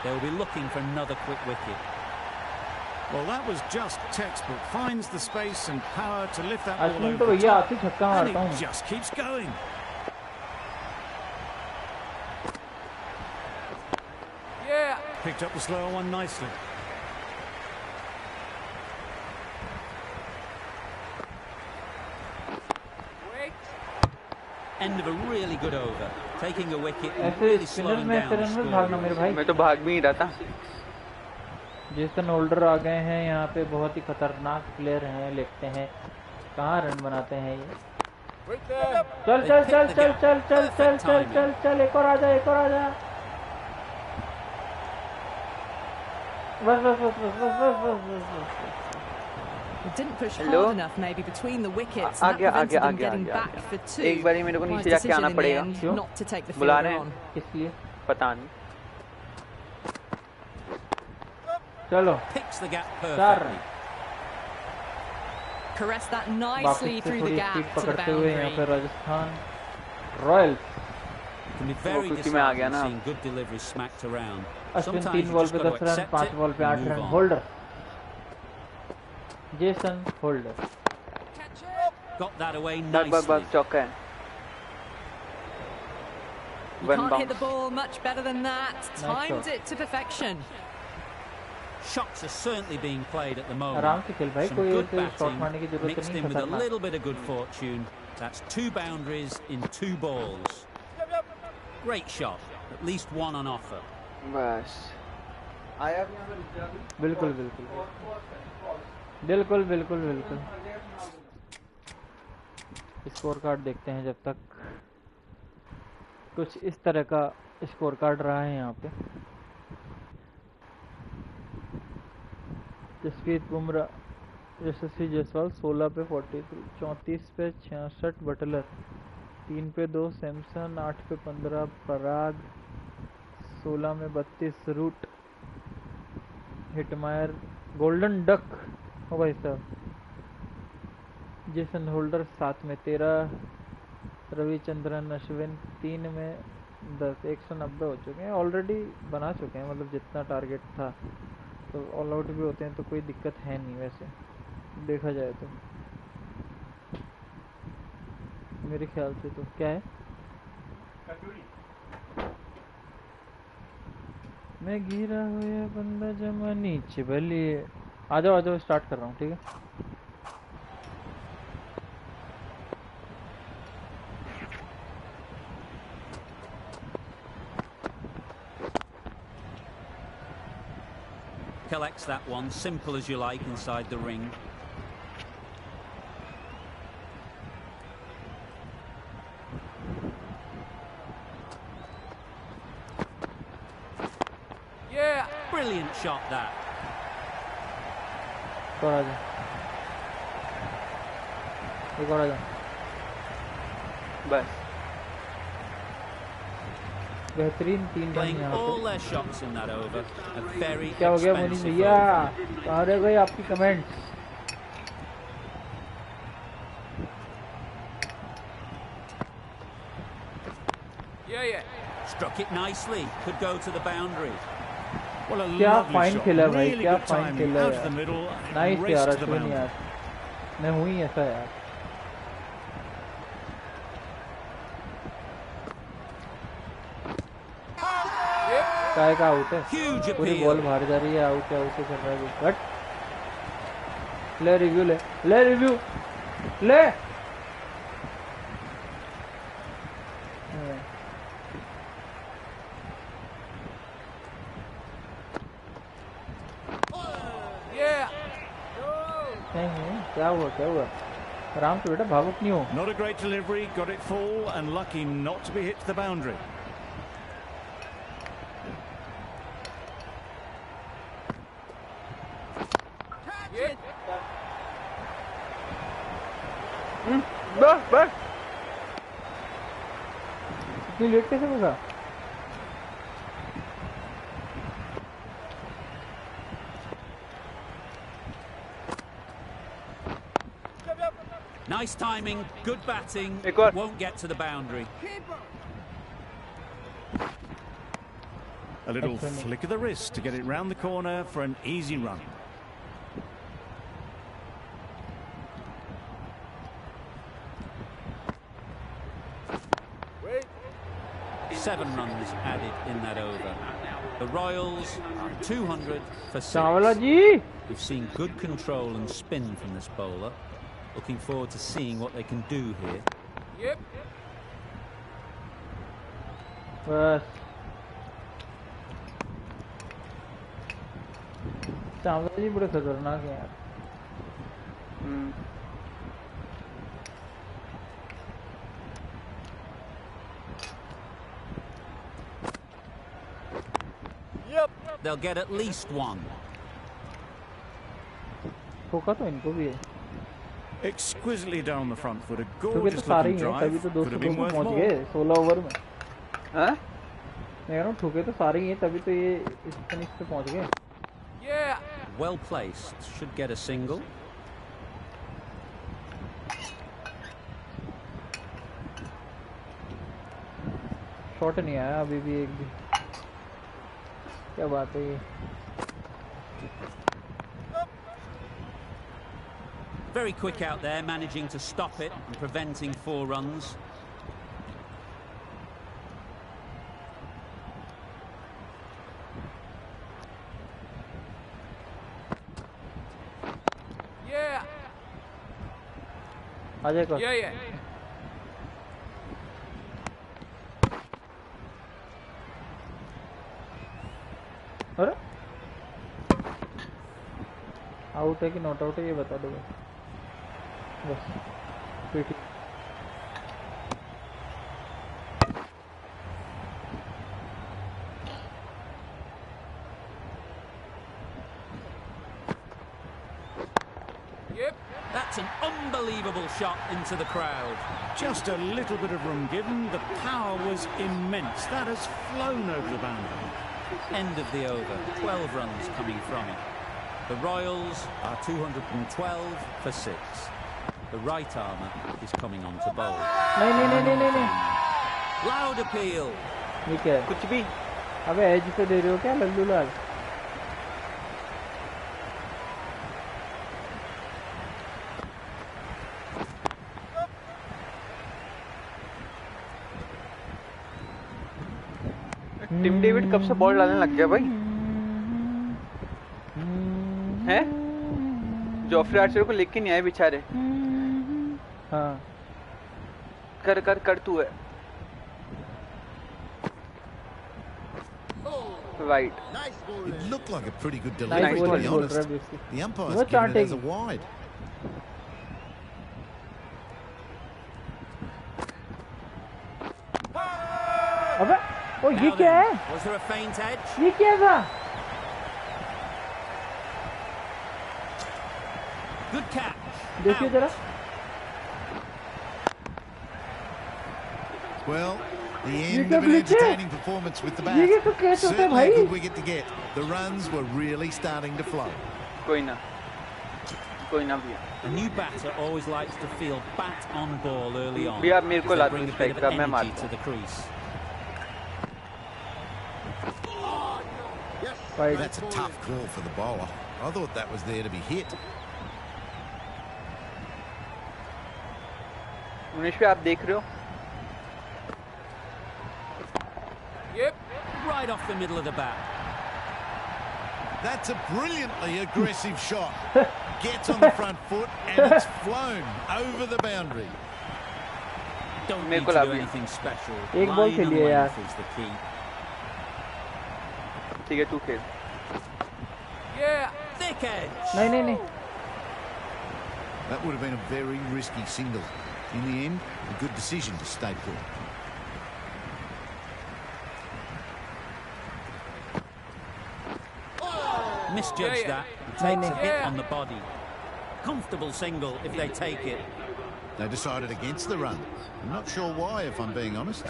They will be looking for another quick wicket. Well, that was just textbook. Finds the space and power to lift that ball Ashwin over तो the भैया top. आते छक्का And मारता it हूँ। just keeps going. Picked up the slower one nicely. End of a really good over. Taking a wicket and ऐसे really spinner slowing में down the run में भागना score. मेरे भाई। मैं तो भाग भी नहीं रहा था। जेसन होल्डर आ गए हैं यहाँ पे, बहुत ही खतरनाक प्लेयर हैं, लिखते हैं कहाँ रन बनाते हैं ये। चल चल चल चल चल चल चल चल चल चल, एक और आ जा, एक और आ जा। बस बस बस बस बस बस बस बस बस। It didn't push Hello? hard enough maybe between the wickets. Uh And that गया, आ prevented गया, आ them गया, getting आ गया, back आ for गया। two. एक बारी मेरे को Wise नीचे जाके decision आना in the पड़ेगा। end क्यों? not to take the बुला fielder रहे हैं। on. किस लिए? पता नहीं। चलो Picks the gap चार perfectly. रन। Caress that वापस nicely से through the थोड़ी gap स्पीड to the पकड़ते हुए यहाँ पे boundary. Rajasthan Royals. Can be very क्योंकि मैं आ गया disheartening ना। seeing good deliveries smacked around. Ashwin Sometimes 3 you ball just पे got 10 to run, accept 5 it ball पे 8 and run. move on. Holder Jason holder. Got that away बस बस nicely. बस, चौका है। You One can't hit the bounce. ball much better than that. Timed shot. it to perfection. Shots are certainly being played at the moment. आराम से खेल भाई, Some कोई good ऐसे शॉट batting मारने की जरूरत mixed नहीं। in with a खतरनाक। little bit of good fortune. That's 2 boundaries in 2 balls. Great shot. At least one on offer. बस। आया बिल्कुल बिल्कुल बिल्कुल बिल्कुल बिल्कुल। स्कोर कार्ड देखते हैं जब तक। कुछ इस तरह का स्कोर कार्ड रहा है यहाँ पे। जसप्रीत बुमराह, यशस्वी जायसवाल 16 पे 43, 34 पे 66 बटलर, 3 पे 2 सैमसन, 8 पे 15 पराग, 16 में 32 रूट, हिटमायर, गोल्डन डक हो भाई साहब, जेसन होल्डर 7 में 13, रविचंद्रन अश्विन 3 में 10, 190 हो चुके हैं ऑलरेडी, बना चुके हैं मतलब जितना टारगेट था। तो ऑल आउट भी होते हैं तो कोई दिक्कत है नहीं वैसे देखा जाए तो, मेरे ख्याल से। तो क्या है, मैं गिरा हुआ बंदा जमा नीचे भलिए। आ जाओ स्टार्ट कर रहा हूँ, ठीक है। Collects that one, simple as you like, inside the ring. Yeah, brilliant shot that. एक और आ जा बस। बेहतरीन 3 रन Playing यहाँ all पे। their shots in that over. A very क्या हो गया मोनी expensive भैया, over. कहाँ रह गए आपकी comments? Struck it nicely. Could go to the boundary. Well, a क्या lovely फाइन shot. खेला भाई, Really क्या good फाइन timing. खेला Out of the यार। middle. नाइस Race यार to the अश्विन boundary. यार, मैं हूँ ही ऐसा यार। काय का आउट है, Huge पूरी appeal. बॉल बाहर जा रही है, आउट है कर रहा है बट ले रिव्यू, ले रिव्यू ले। नहीं क्या हुआ, क्या हुआ? आराम से बेटा, भावुक नहीं हो। Not a great delivery, got it full and lucky not to be hit to the boundary. बस बस। इतनी लेट कैसे होगा? Nice timing, good batting. एक और. Won't get to the boundary. A little flick of the wrist to get it round the corner for an easy run. Wait. 7 runs added in that over. The Royals are 200 for 6. Chawla ji. We've seen good control and spin from this bowler. Looking forward to seeing what they can do here. Yep. बस चावला जी बड़े खतरनाक हैं यार. They'll get at least 1. ठोका तो इनको भी है. Exquisitely down the front foot, a ठोके तो gorgeous सारे looking ही हैं, तभी drive. तो Could have 200 been worth पहुंच more. गए 16 ओवर में. हाँ? मैं कह रहा हूँ ठोके तो सारे ही हैं, तभी तो ये इस फिनिश पे पहुंच गए. Yeah. Well placed. Should get a single. Shot नहीं आया अभी भी एक भी. क्या बात है ये. Very quick out there, managing to stop it and preventing 4 runs. Yeah. आ जाएगा. Yeah, yeah. अरे आउट है कि नॉट आउट है ये बता दो बस. PT. Yep. That's an unbelievable shot into the crowd. Just a little bit of room given. The power was immense. That has flown over the boundary. End of the over. 12 runs coming from it. The Royals are 212 for 6. The right armour is coming on to bowl. नहीं. Loud appeal. ये क्या है? कुछ भी. अबे as पे दे रहे हो क्या लल्लू लाल? टिम डेविड कब से बॉल डालने लग गया भाई? हैं? जॉफ्री आर्चर को लेके नहीं आए बेचारे. हाँ. कर तू है. Right. It looked like a pretty good Nice delivery, ball, to be ball, honest. Travis. The umpire's वो given it as a चाटेगी. wide. अबे ओ ये Now क्या then, है? was there a feint edge? ये क्या था? Good catch. देखिए Out. जरा. Well, the You end can of an glitch it. entertaining performance with the ये bat. तो कैच होता है Certainly a भाई? good wicket to get. The runs were really starting to flow. कोई ना भैया. A new batter always likes to feel bat on ball early on. भैया मेरे को because they ला bring दो a bit strike of का, मैं energy मारता to हूँ. the crease. Wide. That's a tough call for the bowler. I thought that was there to be hit. Munish भाई आप देख रहे हो? Right off the middle of the bat. That's a brilliantly aggressive shot. Gets on the front foot and it's flown over the boundary. Don't मेरे need को to La do दिया. anything special. एक ball Line and खेलिए यार. length is the key. ठीक है तू खेल. Thick edge. नहीं. That would have been a very risky single. In the end, a good decision to stay put. Misjudged that. Takes a hit on the body. Comfortable single if they take it. They decided against the run. I'm not sure why, if I'm being honest.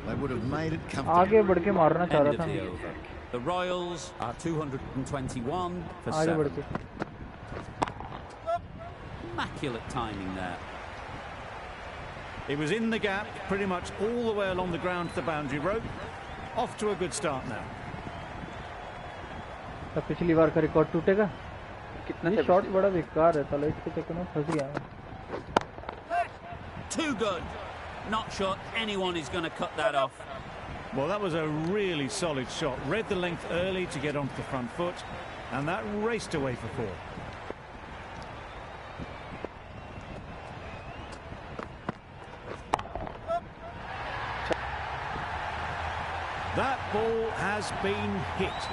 They would have made it comfortable. आगे बढ़ के मारना चाह End रहा of the था. over. The Royals are 221 for आगे बढ़ 7. के. Immaculate timing there. It was in the gap, pretty much all the way along the ground to the boundary rope. Off to a good start now. तो पिछली बार का record टूटेगा? कितना ये shot बड़ा बेकार है, साला इसके चक्कर में फंस गया मैं। Too good. Not sure anyone is going to cut that off. Well, that was a really solid shot. Read the length early to get onto the front foot, and that raced away for four. That ball has been hit.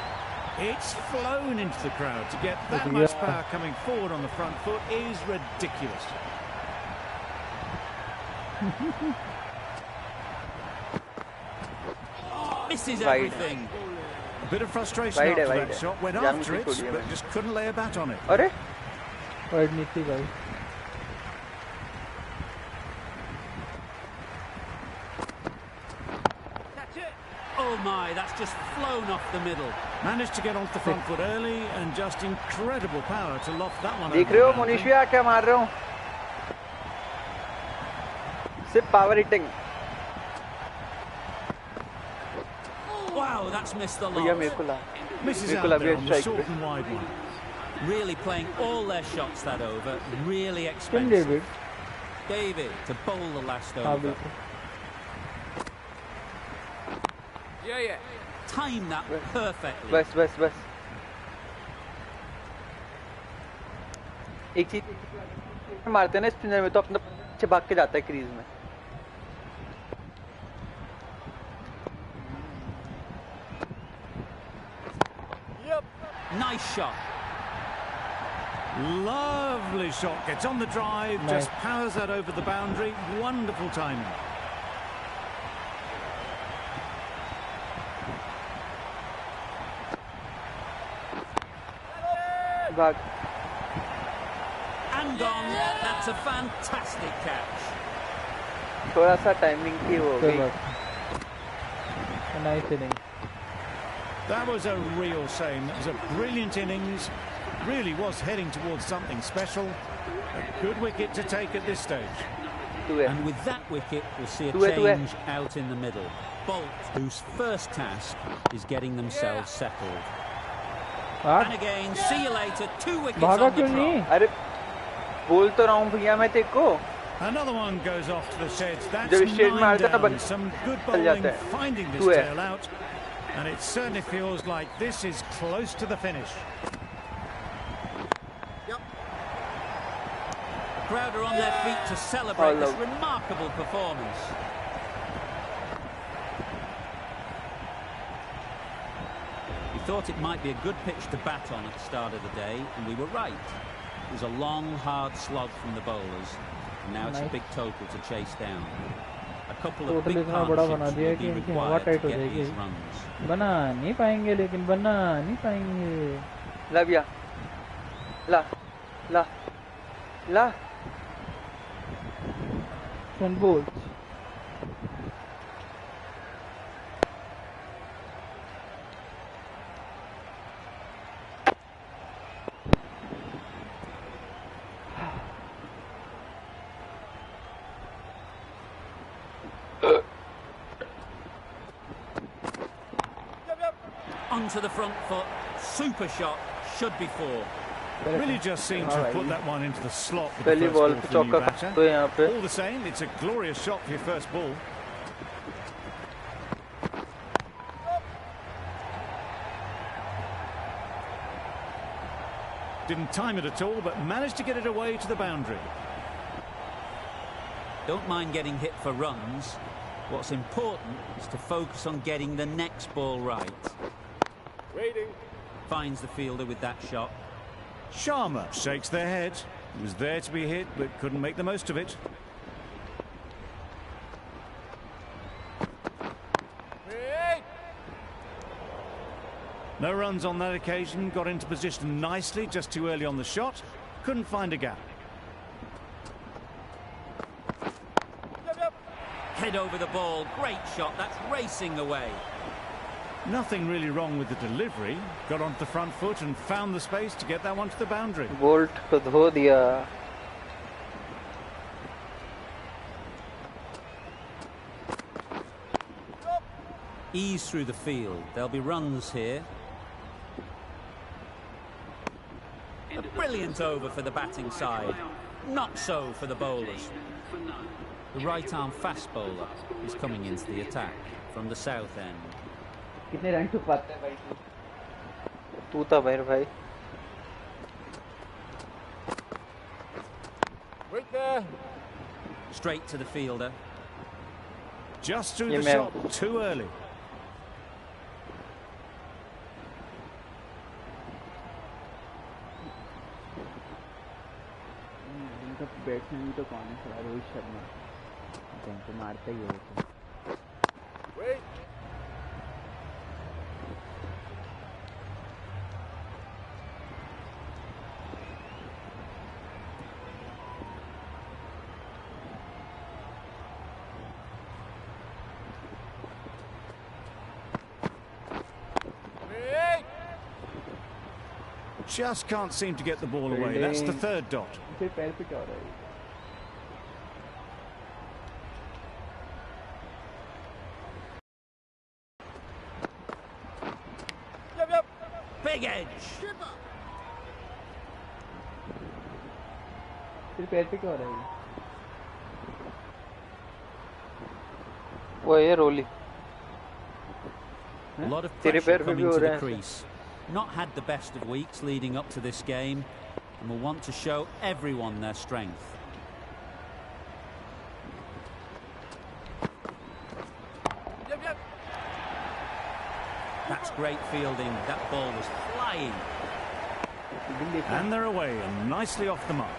It's flown into the crowd. To get that much power coming forward on the front foot is ridiculous. Misses everything. A bit of frustration after that shot. Went after it, but just couldn't lay a bat on it. अरे wide नहीं थी भाई। Oh my, that's just flown off the middle. Managed to get onto the front foot early and just incredible power to loft that one. देख रहे हो मोनिश भैया क्या मार रहा हूँ? सिर्फ power hitting. Wow, that's missed the भैया lot. मेरे को ला। Misses मेरे out को लगा there on the strike short पे। and wide one. Really playing all their shots that over. Really Tim expensive. David। David to bowl the last हाँ over. बिल्कुल। Time that perfectly. बस बस बस। एक चीज मारते हैं ना स्पिनर में तो अपना पीछे भाग के जाता है क्रीज में। Nice shot. Lovely shot. Gets on the drive, Nice. just powers that over the boundary. Wonderful timing. भाग। And gone. That's a fantastic catch. थोड़ा सा टाइमिंग की हो कोई गई। बात नहीं। Nice inning. That was a real shame. It was a brilliant innings. Really was heading towards something special. A good wicket to take at this stage. तू है। And with that wicket, we'll see a Do it. change out in the middle. Bolt, whose first task is getting themselves settled. And again, see you later. 2 wickets भागा on the क्यों नहीं? trot. अरे बोल तो रहा हूँ भैया मैं तेरे को। Another one goes off to the sheds. That's जब स्ट्रेट में 9 आता है ना down. Some good चल bowling जाता है। finding this तू है। tail out. And it certainly feels like this is close to the finish. The crowd are on their feet to celebrate Oh, this no. remarkable performance. We thought it might be a good pitch to bat on at the start of the day, and we were right. It was a long, hard slog from the bowlers, and now it's a Nice. big total to chase down. A couple of total big इतना बड़ा बना partnerships दिया will कि be इनकी हवा required to tight हो get जाएगी। these runs. बना नहीं पाएंगे, लेकिन बना नहीं पाएंगे। ला भैया। ला ला ला। Ten balls। Onto the front foot, super shot, should be 4. Really just seemed to have put that one into the slot with the पहली first बॉल ball पे for the new चौका batter. तो यहाँ पे। All the same, it's a glorious shot for your first ball. Didn't time it at all, but managed to get it away to the boundary. Don't mind getting hit for runs. What's important is to focus on getting the next ball right. Waiting. Finds the fielder with that shot. Sharma shakes their head. He was there to be hit, but couldn't make the most of it. Wait. No runs on that occasion. Got into position nicely, just too early on the shot. Couldn't find a gap. Head over the ball, great shot, that's racing away. Nothing really wrong with the delivery. Got onto the front foot and found the space to get that one to the boundary. Bolt को धो दिया। ease through the field. There'll be runs here. A brilliant over for the batting side. Not so for the bowlers. The right-arm fast bowler is coming into the attack from the south end. कितने run to पाते हैं भाई तू था भाई Wait there. Straight to the fielder. Just through the shot too early. इनका batsman भी तो कौन है थोड़ा रोहित शर्मा तो मारता ही है Wait. Wait. Just can't seem to get the ball away. That's the third dot. फिर पैर पे क्या हो रहा है Yep, yep. Big edge. फिर पैर पे क्या हो रहा है वो है रोली A lot of तेरे pressure पैर पे भी coming हो to रहा the है crease. Not had the best of weeks leading up to this game and will want to show everyone their strength. Yep, yep. That's great fielding. That ball was flying. And they're away and nicely off the mark.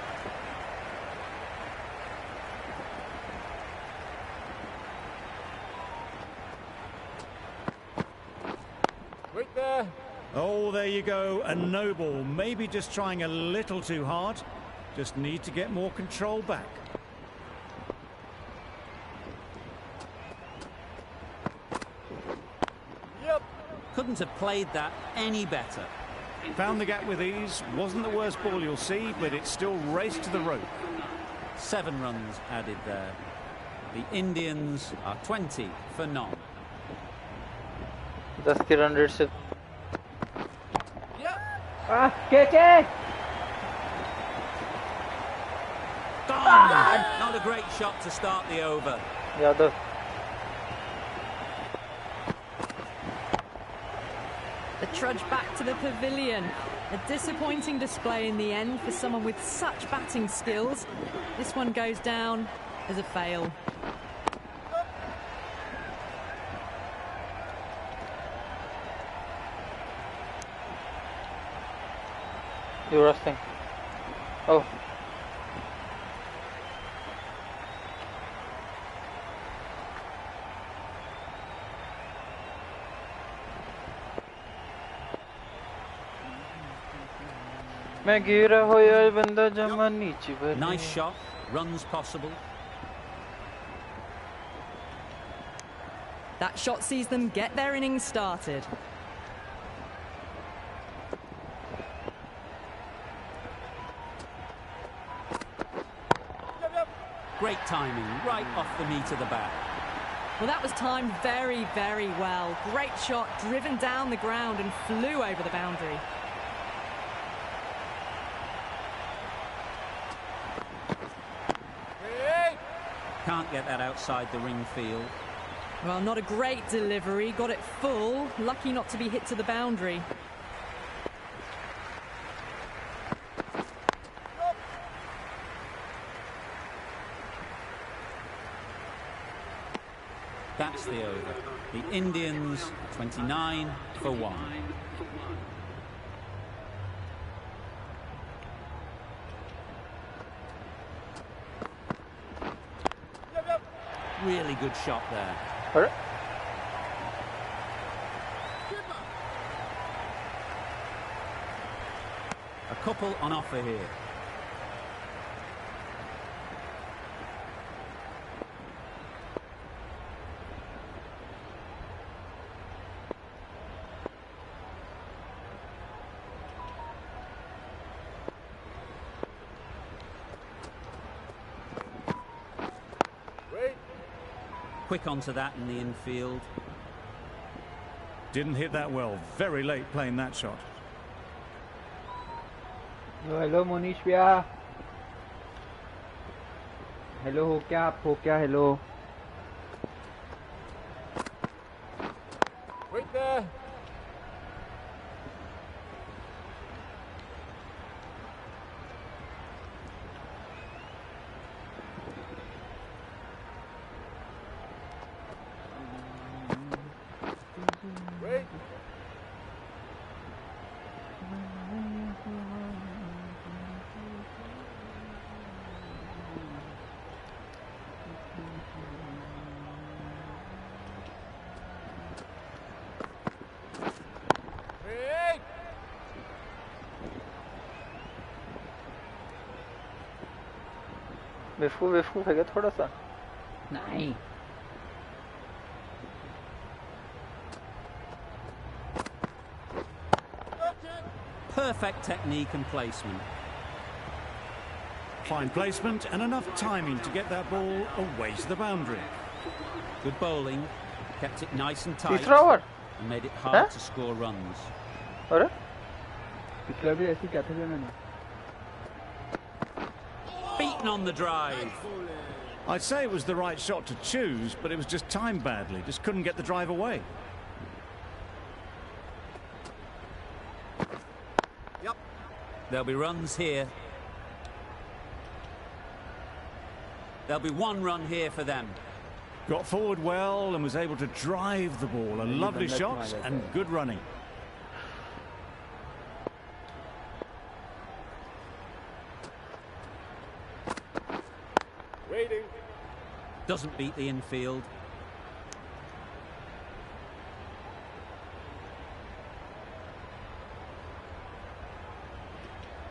Wait there. Oh, there you go. A no ball. Maybe just trying a little too hard. Just need to get more control back. Yep. Couldn't have played that any better. Found the gap with ease. Wasn't the worst ball you'll see, but it still raced to the rope. 7 runs added there. The Indians are 20 for none. 10 के run rate से catch Gone! Not a great shot to start the over. Yadav The trudge back to the pavilion. A disappointing display in the end for someone with such batting skills. This one goes down as a fail. Yuvraj Singh ओह मैं गिरा होया बंदा जमा नीचे बने Nice shot. Runs possible. That shot sees them get their innings started. Great timing, right off the meat of the bat. Well, that was timed very, very well. Great shot, driven down the ground and flew over the boundary. Wait. Can't get that outside the ring field. Well, not a great delivery. Got it full. Lucky not to be hit to the boundary. That's the over. The Indians 29 for 1. Really good shot there. अरे A couple on offer here. Wait. Quick onto that in the infield. Didn't hit that well. Very late playing that shot. Hello Monish भैया hello हो क्या आप हो क्या hello Wait there. Wait. Wait. बेवकूफ है क्या थोड़ा सा नहीं Perfect technique and placement. Fine placement and enough timing to get that ball away to the boundary. Good bowling, kept it nice and tight, तीसरा over and made it hard to score runs. अरे पिछला भी ऐसे क्या था मैंने Beaten on the drive. I'd say it was the right shot to choose, but it was just timed badly. Just couldn't get the drive away. Yep. There'll be runs here. There'll be one run here for them. Got forward well and was able to drive the ball. A lovely shot and good running. Waiting. Doesn't beat the infield.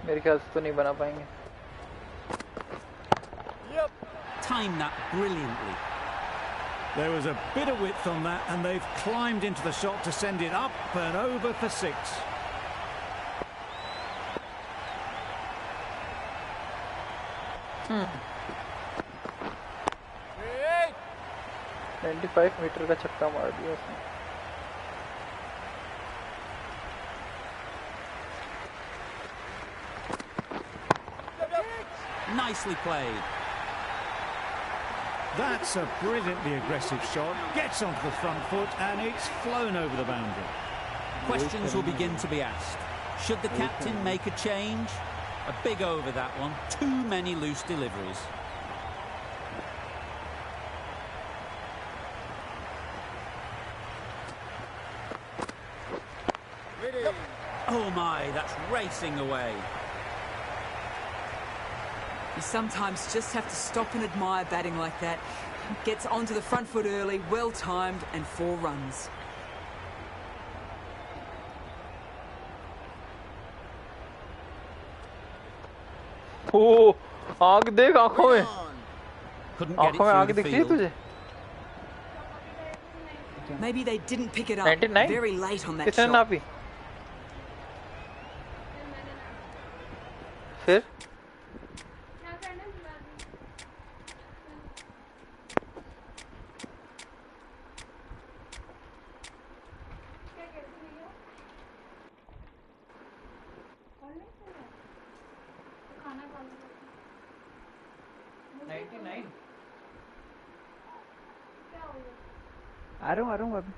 मेरे ख्याल से तो नहीं बना पाएंगे Yep. Timed that brilliantly. There was a bit of width on that and they've climbed into the shot to send it up and over for 6. Wait. 95 metre का छक्का मार दिया उसने Nicely played. That's a brilliantly aggressive shot. Gets onto the front foot and it's flown over the boundary. Questions will begin to be asked. Should the captain make a change? A big over that one. Too many loose deliveries. Oh my, that's racing away. You sometimes just have to stop and admire batting like that. Gets onto the front foot early, well timed, and 4 runs. ओ आग देख आंखों में Couldn't get it आंखों में आग through the दिखती है field. तुझे Maybe they didn't pick it up 99? very late on that किसने shot. नापी फिर आ रहा हूँ अभी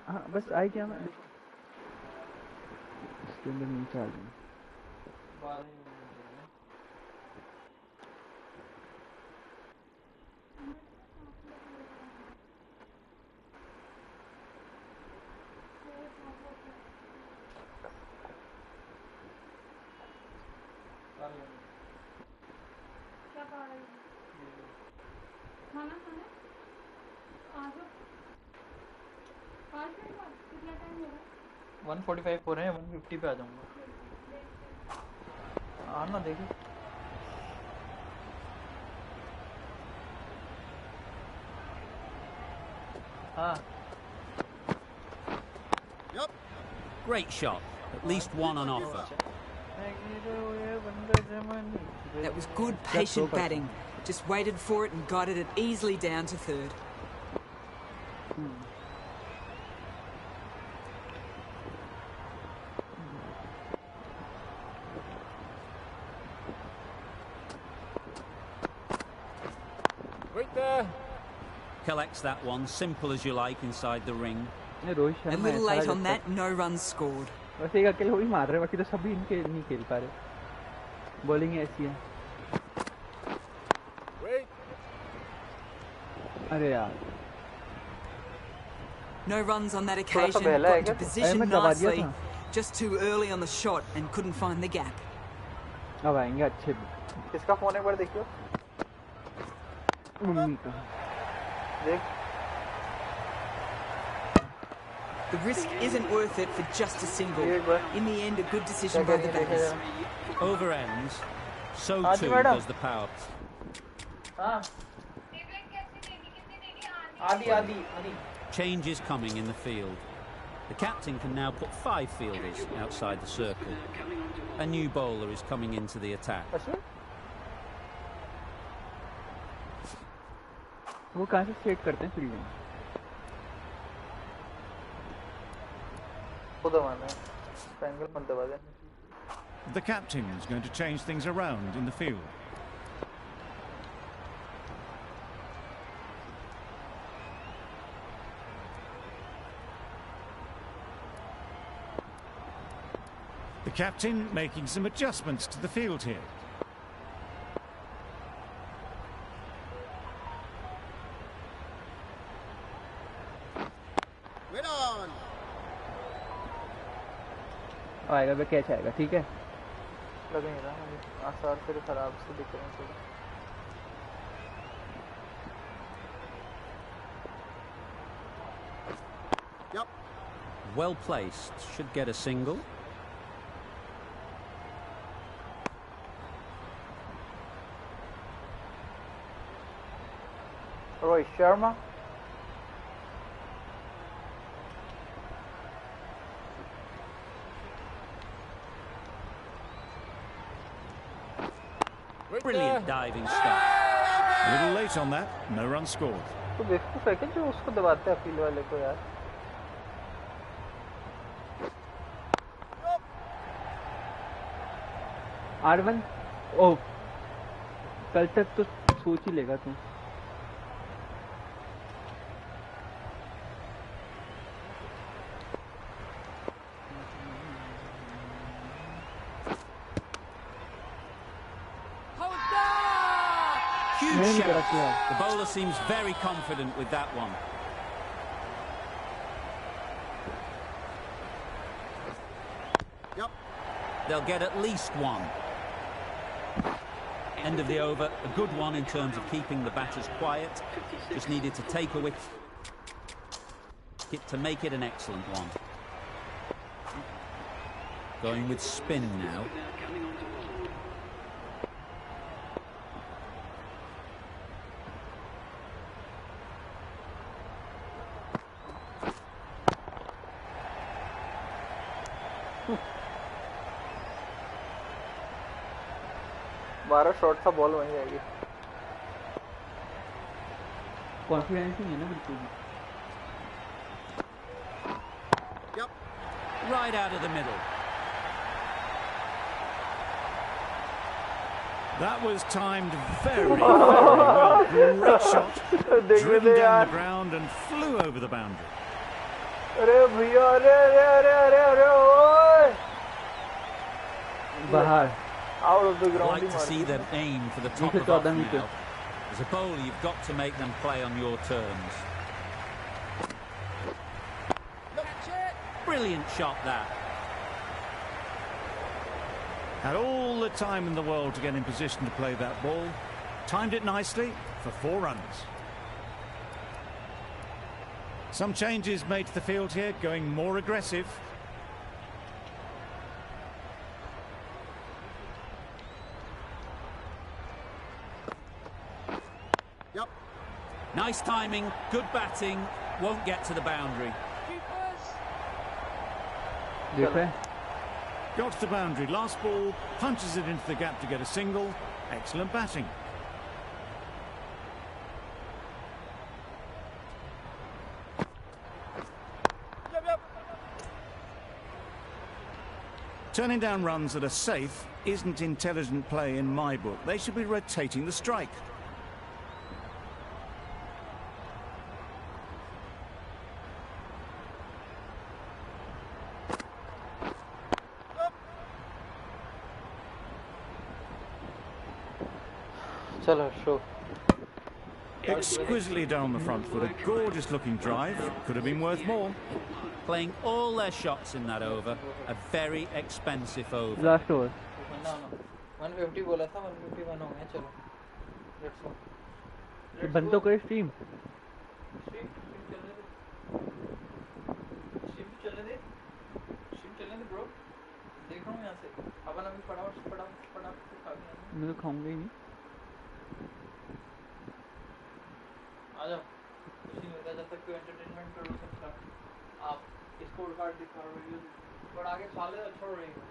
हाँ बस आई क्या मैं इसके अंदर नीचे आ जाऊँ खाना खाना 5 मिनट बाद कितना टाइम होगा 145 हो रहे हैं 150 पे आ जाऊंगा आना देखो हाँ Yep. Great shot. At least one on offer. That was good, patient batting. Just waited for it and guided it easily down to third. collects that one, simple as you like, inside the ring. Rohit A Sharma little ऐसा late है on जब that, no runs scored. तक- बस एक अकेले वही मार रहे हैं, बाकी तो सभी इनके नहीं खेल पा रहे. बॉलिंग ऐसी है. Wait. अरे यार No runs on that सा occasion. बहला है Got into क्या? position अहमद दबा दिया nicely. था. Just too early on the shot and couldn't find the gap. अब आएंगे अच्छे भी. किसका फोन है एक बार देखियो. मम्मी का. देख. The risk isn't worth it for just a single. एक बार. In the end, a good decision by the batters. Over ends, so हाँ जी, too madam. does the power. हाँ. आधी आधी आधी. Change is coming in the field. The captain can now put 5 fielders outside the circle. A new bowler is coming into the attack. अच्छा. वो कहाँ से set करते हैं फील्डिंग? वो दबाना है. ट्रायंगल मत दबा दे. The captain is going to change things around in the field. The captain making some adjustments to the field here. Wait on. आएगा बे कैच आएगा ठीक है. लग नहीं रहा मुझे. आसार फिर खराब से दिख रहे हैं थोड़ा. Yep. Well placed, should get a single. Rohit Sharma. Brilliant diving stop. A little late on that, no run scored. तो बेवकूफ है क्या जो उसको दबाते हैं फील्ड वाले को यार. R1 ओ कल तक तो सोच ही लेगा तू. Huge shot. The bowler seems very confident with that one. Yep. They'll get at least one. End of the over. A good one in terms of keeping the batters quiet. Just needed to take a wicket to make it an excellent one. Going with spin now. बारह shot का ball बन जाएगी. Confidence ही है ना बिल्कुल. Yep. Right out of the middle. That was timed very, very well. Great shot. Driven down the ground and flew over the boundary. अरे भैया अरे अरे अरे अरे अरे ओए. बाहर. Out of the I'd ground. like to see them aim for the top of off now. As a bowler, you've got to make them play on your terms. Brilliant shot that. Had all the time in the world to get in position to play that ball. Timed it nicely for 4 runs. Some changes made to the field here, going more aggressive. Yep. Nice timing, good batting, won't get to the boundary. Got to the boundary, last ball, punches it into the gap to get a single. Excellent batting. Yep. Turning down runs that are safe isn't intelligent play in my book. They should be rotating the strike. चलो show. Exquisitely down the front foot, a gorgeous looking drive. Could have been worth more. Playing all their shots in that over. A very expensive over. Last over. No, 150 बोला था 151 हो गया चलो. Let's go. बंद तो करे stream. Stream चलने दे bro. देख रहा हूँ यहाँ से. अपन अभी फटाफट खा के मैं तो खाऊंगा ही नहीं. आ जाओ. कुछ नहीं होता जब तक कोई एंटरटेनमेंट कर लो सबका. आप स्कोर कार्ड दिखा रिव्यू पर आगे खा ले अच्छा रहेगा.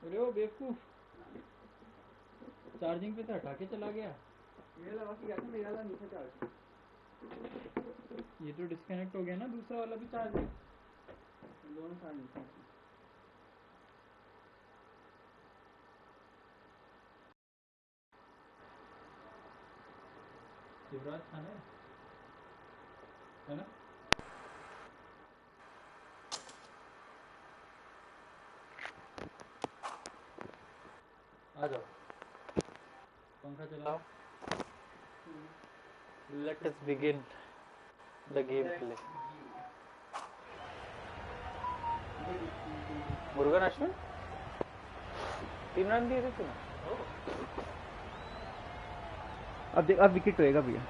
अरे वो बेवकूफ चार्जिंग पे से हटा के चला गया। मेरा लगा कि यार मेरा वाला नीचे चार्ज। ये तो डिस्कनेक्ट हो गया ना, दूसरा वाला भी चार्ज है। दोनों चार्ज नीचे। शिवराज खान है ना? आ जाओ, पंखा चलाओ। Let us begin the gameplay. Murugan Ashwin 3 run दिए थे तूने। अब देख, अब विकेट होएगा भैया।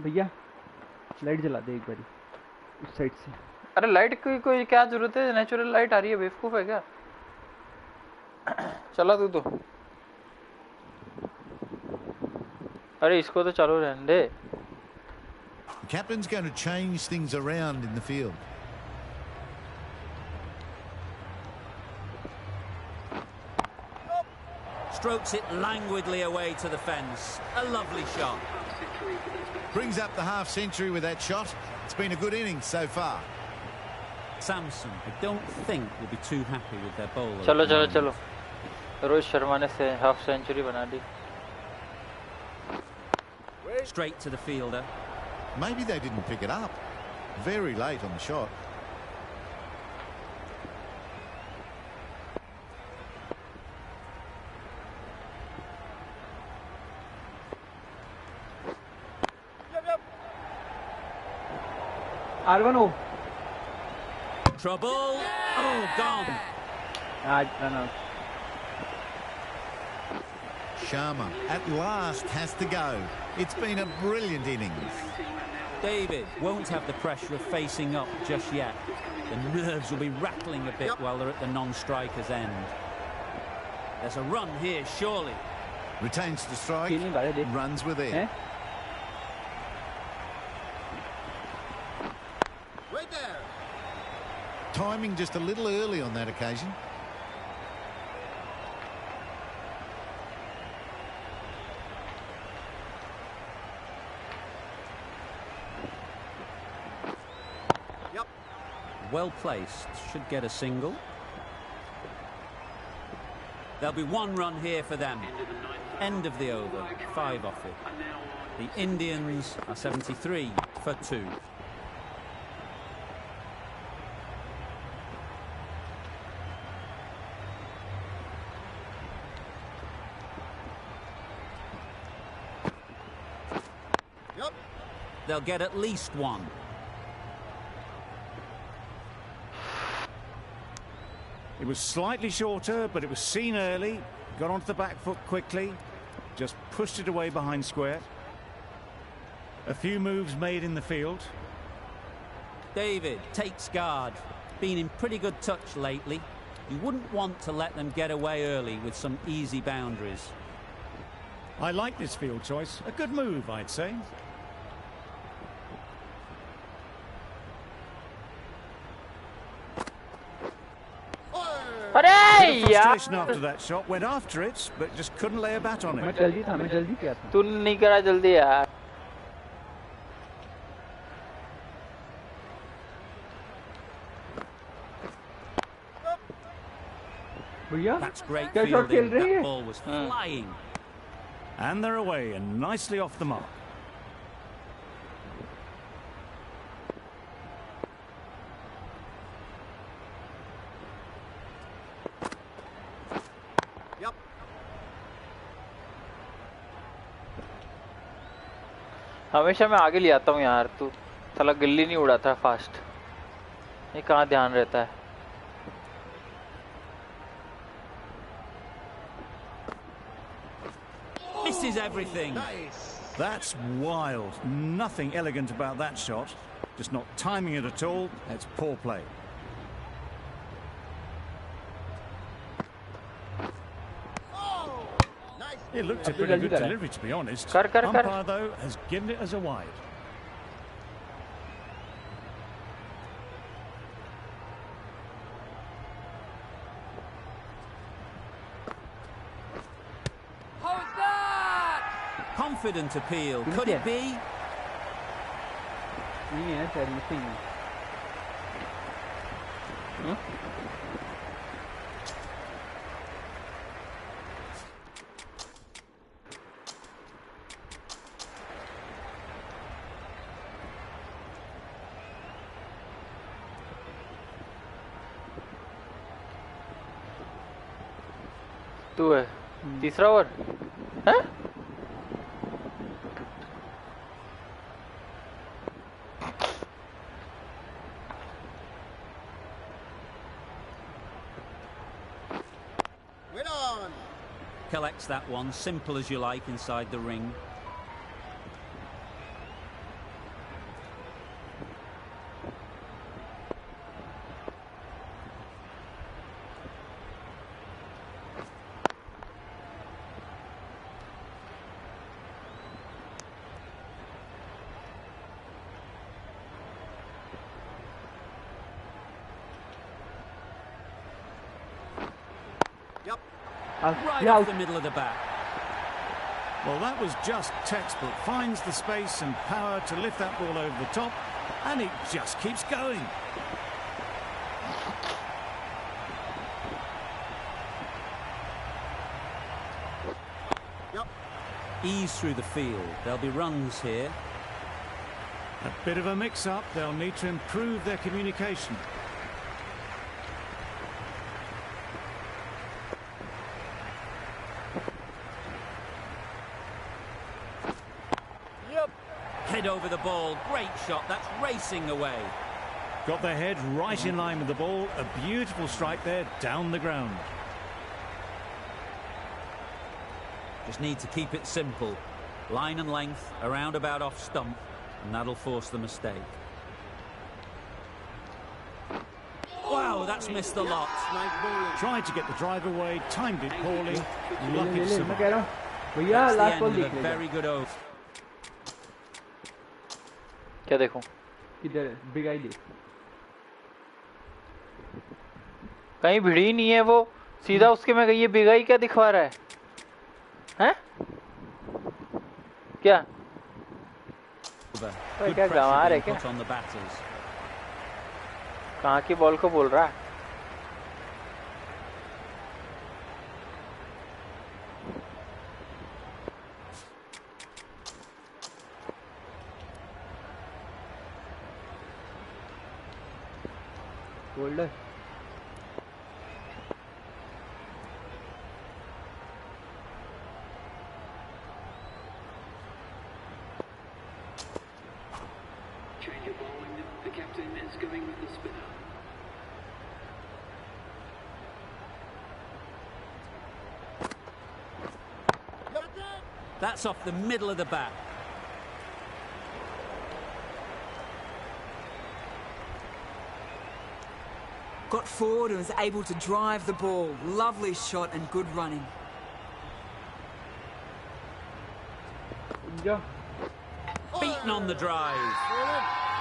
भैया लाइट जला दे एक बारी उस साइड से। अरे लाइट की कोई क्या जरूरत है, नेचुरल लाइट आ रही है, बेवकूफ है क्या? चला तू तो। अरे इसको तो चालू रहने दे। The captain's going to change things around in the field. Strokes it languidly away to the fence. A lovely shot. Brings up the half century with that shot. It's been a good innings so far. Samson, I don't think will be too happy with their bowler. चलो चलो चलो, रोहित शर्मा ने से half century बना दी। Straight to the fielder. Maybe they didn't pick it up. Very late on the shot. R1 हो। Trouble. Oh, gone. आज run out। Sharma at last has to go. It's been a brilliant innings. David won't have the pressure of facing up just yet. The nerves will be rattling a bit while they're at the non-striker's end. There's a run here, surely. Retains the strike. Runs with it. Right there. Timing just a little early on that occasion. Well placed, should get a single. There'll be 1 run here for them. End of the over, 5 off it. The Indians are 73 for 2. They'll get at least 1. It was slightly shorter, but it was seen early. Got onto the back foot quickly. Just pushed it away behind square. A few moves made in the field. David takes guard. Been in pretty good touch lately. You wouldn't want to let them get away early with some easy boundaries. I like this field choice. A good move, I'd say. Frustration after that shot, went after it, but just couldn't lay a bat on it. मैं जल्दी किया था। तू नहीं करा जल्दी यार। भैया That's great क्या शॉट खेल fielding. रही है? That ball was flying. And they're away and nicely off the mark. हमेशा मैं आगे ले आता हूँ यार, तू साला गिल्ली नहीं उड़ाता है फास्ट। ये कहाँ ध्यान रहता है। Misses everything. That's wild. Nothing elegant about that shot. Just not timing it at all. It's poor play. It looked a pretty good delivery, to be honest. Kar. Umpire, though, has given it as a wide. Confident appeal. Could it be? तू है तीसरा over हैं? Collects that one, simple as you like, inside the ring. Right off the middle of the bat. Well, that was just textbook. Finds the space and power to lift that ball over the top, and it just keeps going. Ease through the field. There'll be runs here. A bit of a mix-up. They'll need to improve their communication. Head over the ball. Great shot. That's racing away. Got their head right in line with the ball. A beautiful strike there down the ground. Just need to keep it simple. Line and length, around about off stump, and that'll force the mistake. Wow, that's missed a lot. Tried to get the drive away, timed it poorly. Lucky to survive. That's the end of a very good over. क्या देखूं? किधर बिगाई दे? कहीं भिड़ी नहीं है वो, सीधा उसके में गई है। बिगाई क्या दिखवा रहा है? हैं? क्या? क्या गंवार है क्या? कहाँ की बॉल को बोल रहा है? Golden. Change of bowling. The captain is going with the spinner. That's off the middle of the bat. Got forward and was able to drive the ball. Lovely shot and good running. Beaten on the drive.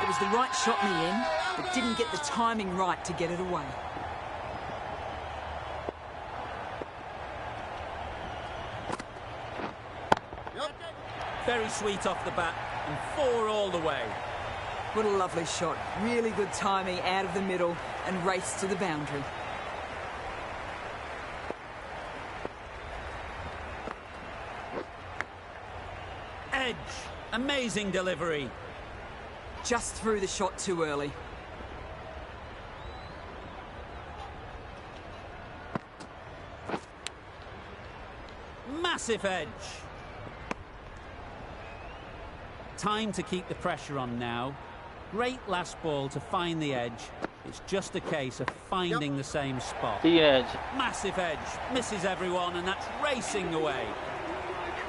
It was the right shot in the end, but didn't get the timing right to get it away. Very sweet off the bat and 4 all the way. What a lovely shot. Really good timing out of the middle and race to the boundary. Edge. Amazing delivery. Just threw the shot too early. Massive edge. Time to keep the pressure on now. Great last ball to find the edge. It's just a case of finding the same spot. The edge. Massive edge. Misses everyone, and that's racing away.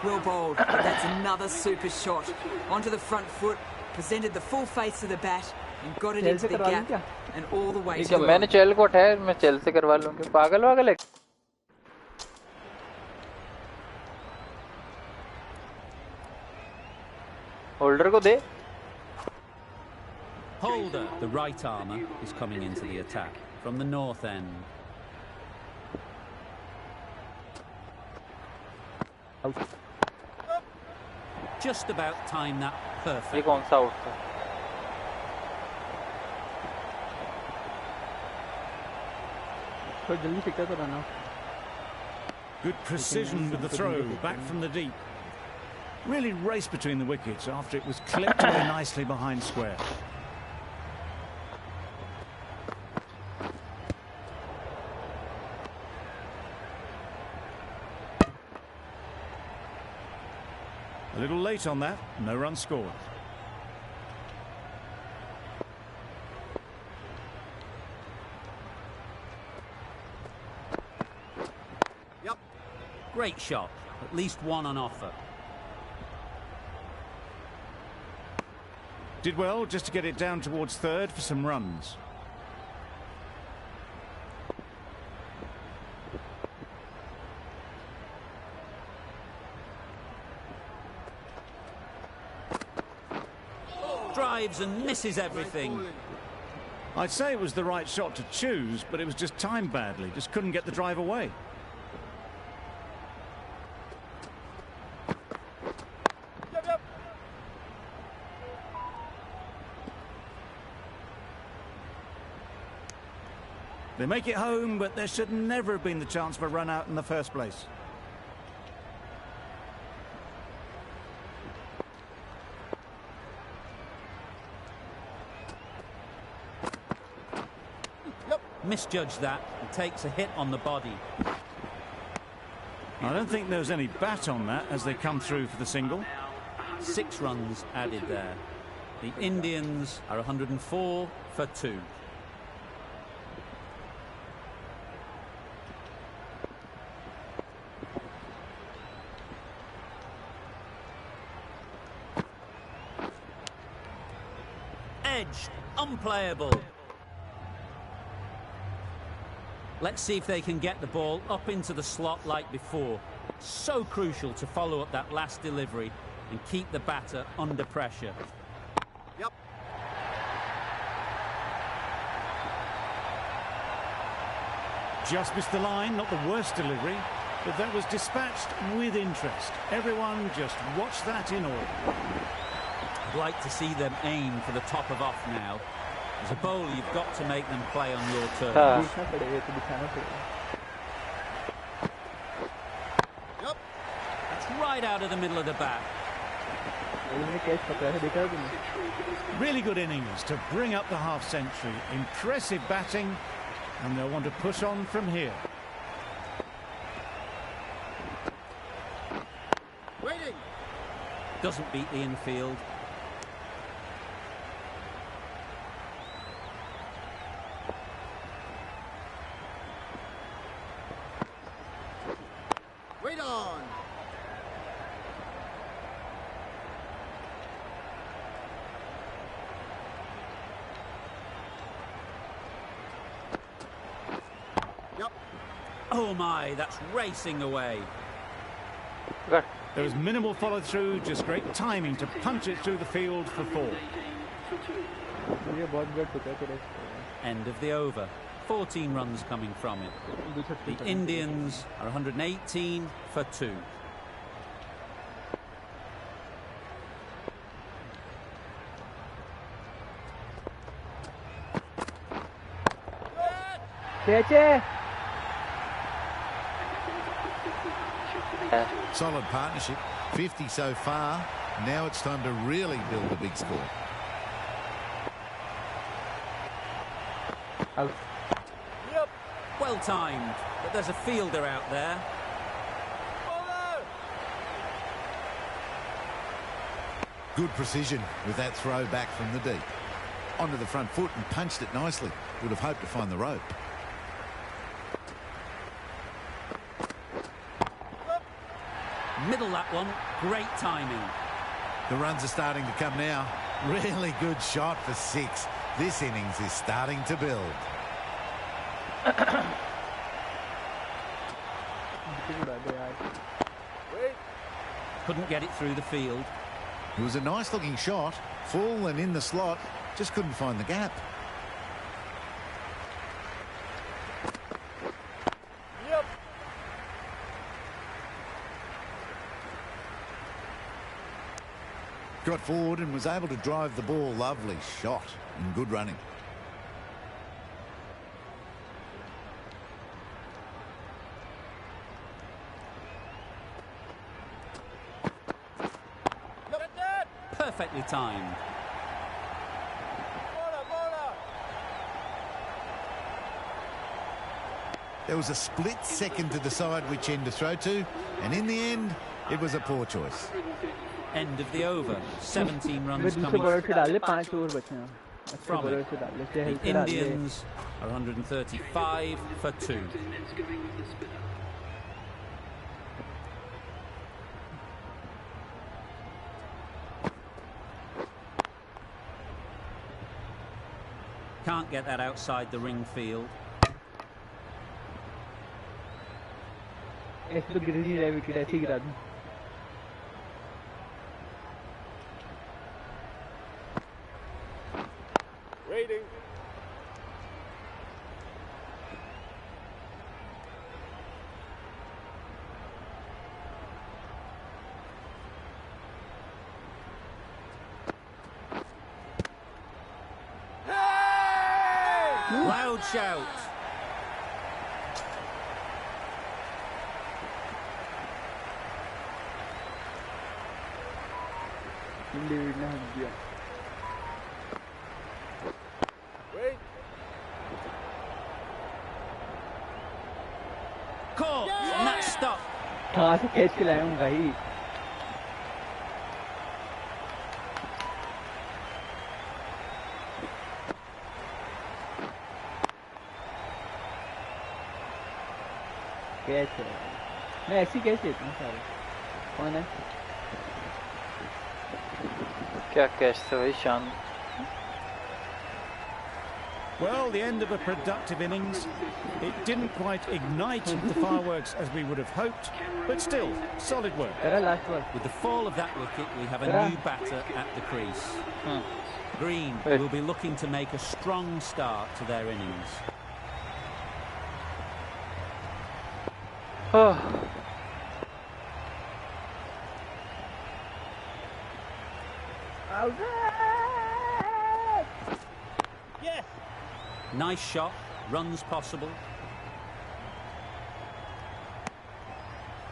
Well bowled. That's another super shot. Onto the front foot, presented the full face of the bat, and got it into the gap, and all the way to मैंने चेल को उठाया, मैं चेल से करवा लूँगी। पागल वागल है। बॉलर को दे. Holder, the right armour, is coming into the attack from the north end. Just about time that ये perfect. कौन सा आउट था? तो जल्दी टिका तो रहना. Good precision with the throw back from the deep. Really raced between the wickets after it was clipped away nicely behind square. A little late on that, no run scored. Yep. Great shot, at least one on offer. Did well just to get it down towards third for some runs. Drives and misses everything. I'd say it was the right shot to choose, but it was just timed badly. Just couldn't get the drive away. They make it home, but there should never have been the chance for a run out in the first place. Misjudged that and takes a hit on the body. I don't think there was any bat on that as they come through for the single. 6 runs added there. The Indians are 104 for 2. Edge, unplayable. Let's see if they can get the ball up into the slot like before. So crucial to follow up that last delivery and keep the batter under pressure. Yep. Just missed the line, not the worst delivery, but that was dispatched with interest. Everyone just watch that in awe. I'd like to see them aim for the top of off now. As a bowler, you've got to make them play on your terms. Yep. That's right out of the middle of the bat. Really good innings to bring up the half-century. Impressive batting, and they'll want to push on from here. Waiting. Doesn't beat the infield. Wait on. Yep. Oh my, that's racing away. Good. There was minimal follow-through, just great timing to punch it through the field for 4. End of the over. 14 runs coming from it. The Indians are 118 for 2. Solid partnership. 50 so far. Now it's time to really build a big score. Out. Yep. Well timed, but there's a fielder out there. Good precision with that throw back from the deep. Onto the front foot and punched it nicely. Would have hoped to find the rope. Middle that one. Great timing. The runs are starting to come now. Really good shot for 6. This innings is starting to build. Couldn't get it through the field. It was a nice looking shot, full and in the slot, just couldn't find the gap. Yep. Got forward and was able to drive the ball. Lovely shot and good running. Perfectly timed. There was a split second to decide which end to throw to, and in the end, it was a poor choice. End of the over. 17 runs coming from it. The Indians are 135 for 2. Can't get that outside the ring field. Waiting. Loud shout. Wait. Caught, and that's stopped. कहाँ से catch के लाया हूँ भाई? Catch है, मैं ऐसी catch लेता हूँ सारे। कौन है? क्या कैच थे भाई शान? Well, the end of a productive innings. It didn't quite ignite the fireworks as we would have hoped, but still, solid work. With the fall of that wicket, we have a new batter at the crease. Green will be looking to make a strong start to their innings. Yes. Nice shot, runs possible.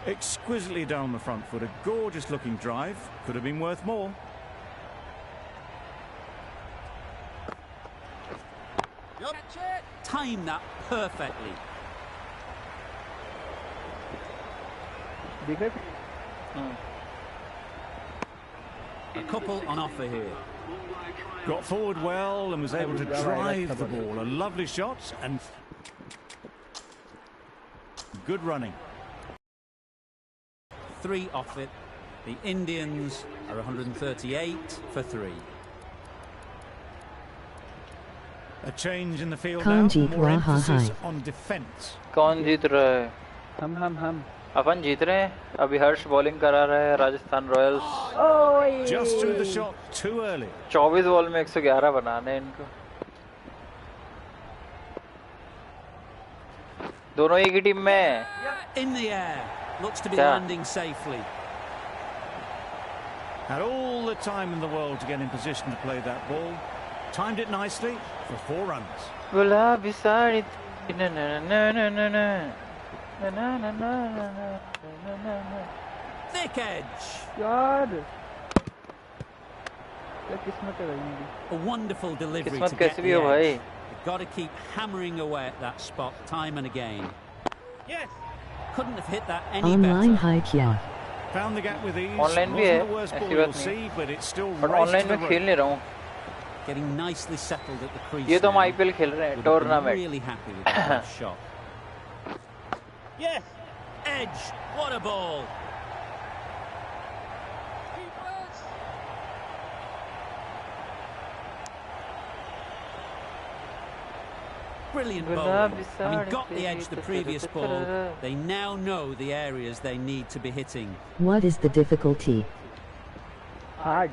Exquisitely down the front foot, a gorgeous looking drive. Could have been worth more. Yep. Time that perfectly. A couple on offer here. Got forward well and was able to drive the ball. A lovely shot and good running. 3 off it. The Indians are 138 for 3. A change in the field Kaun now. jeet More raha emphasis hai. on defence. कौन जीत रहा है? हम अपन जीत रहे हैं. अभी हर्ष bowling करा रहा है Rajasthan Royals. Just threw the shot too early. 24 ball में 111 बनाने इनको. दोनों एक ही टीम में. In the air, looks to be landing safely. Had all the time in the world to get in position to play that ball. Timed it nicely for 4 runs. गुलाबी साड़ी ना ना ना ना ना ना. Thick edge. यार क्या किस्मत है भाई. A wonderful delivery किस्मत to get कैसे the भी हो भाई. edge. You've got to keep hammering away at that spot time and again. Yes. Couldn't have hit that any Online better. hai kya? Found the gap with ease. Online भी Wasn't है, the worst ball ऐसी you'll बात नहीं. see, but it's still पर right online to the में खेल rope. नहीं रहा हूँ. Getting nicely settled at the crease. ये तो हम now. आईपीएल खेल रहे हैं. Would have been tournament. really happy with that last shot. Yes. Edge. What a ball. Brilliant bowling. Having got the edge the previous ball, they now know the areas they need to be hitting. What is the difficulty? Hard.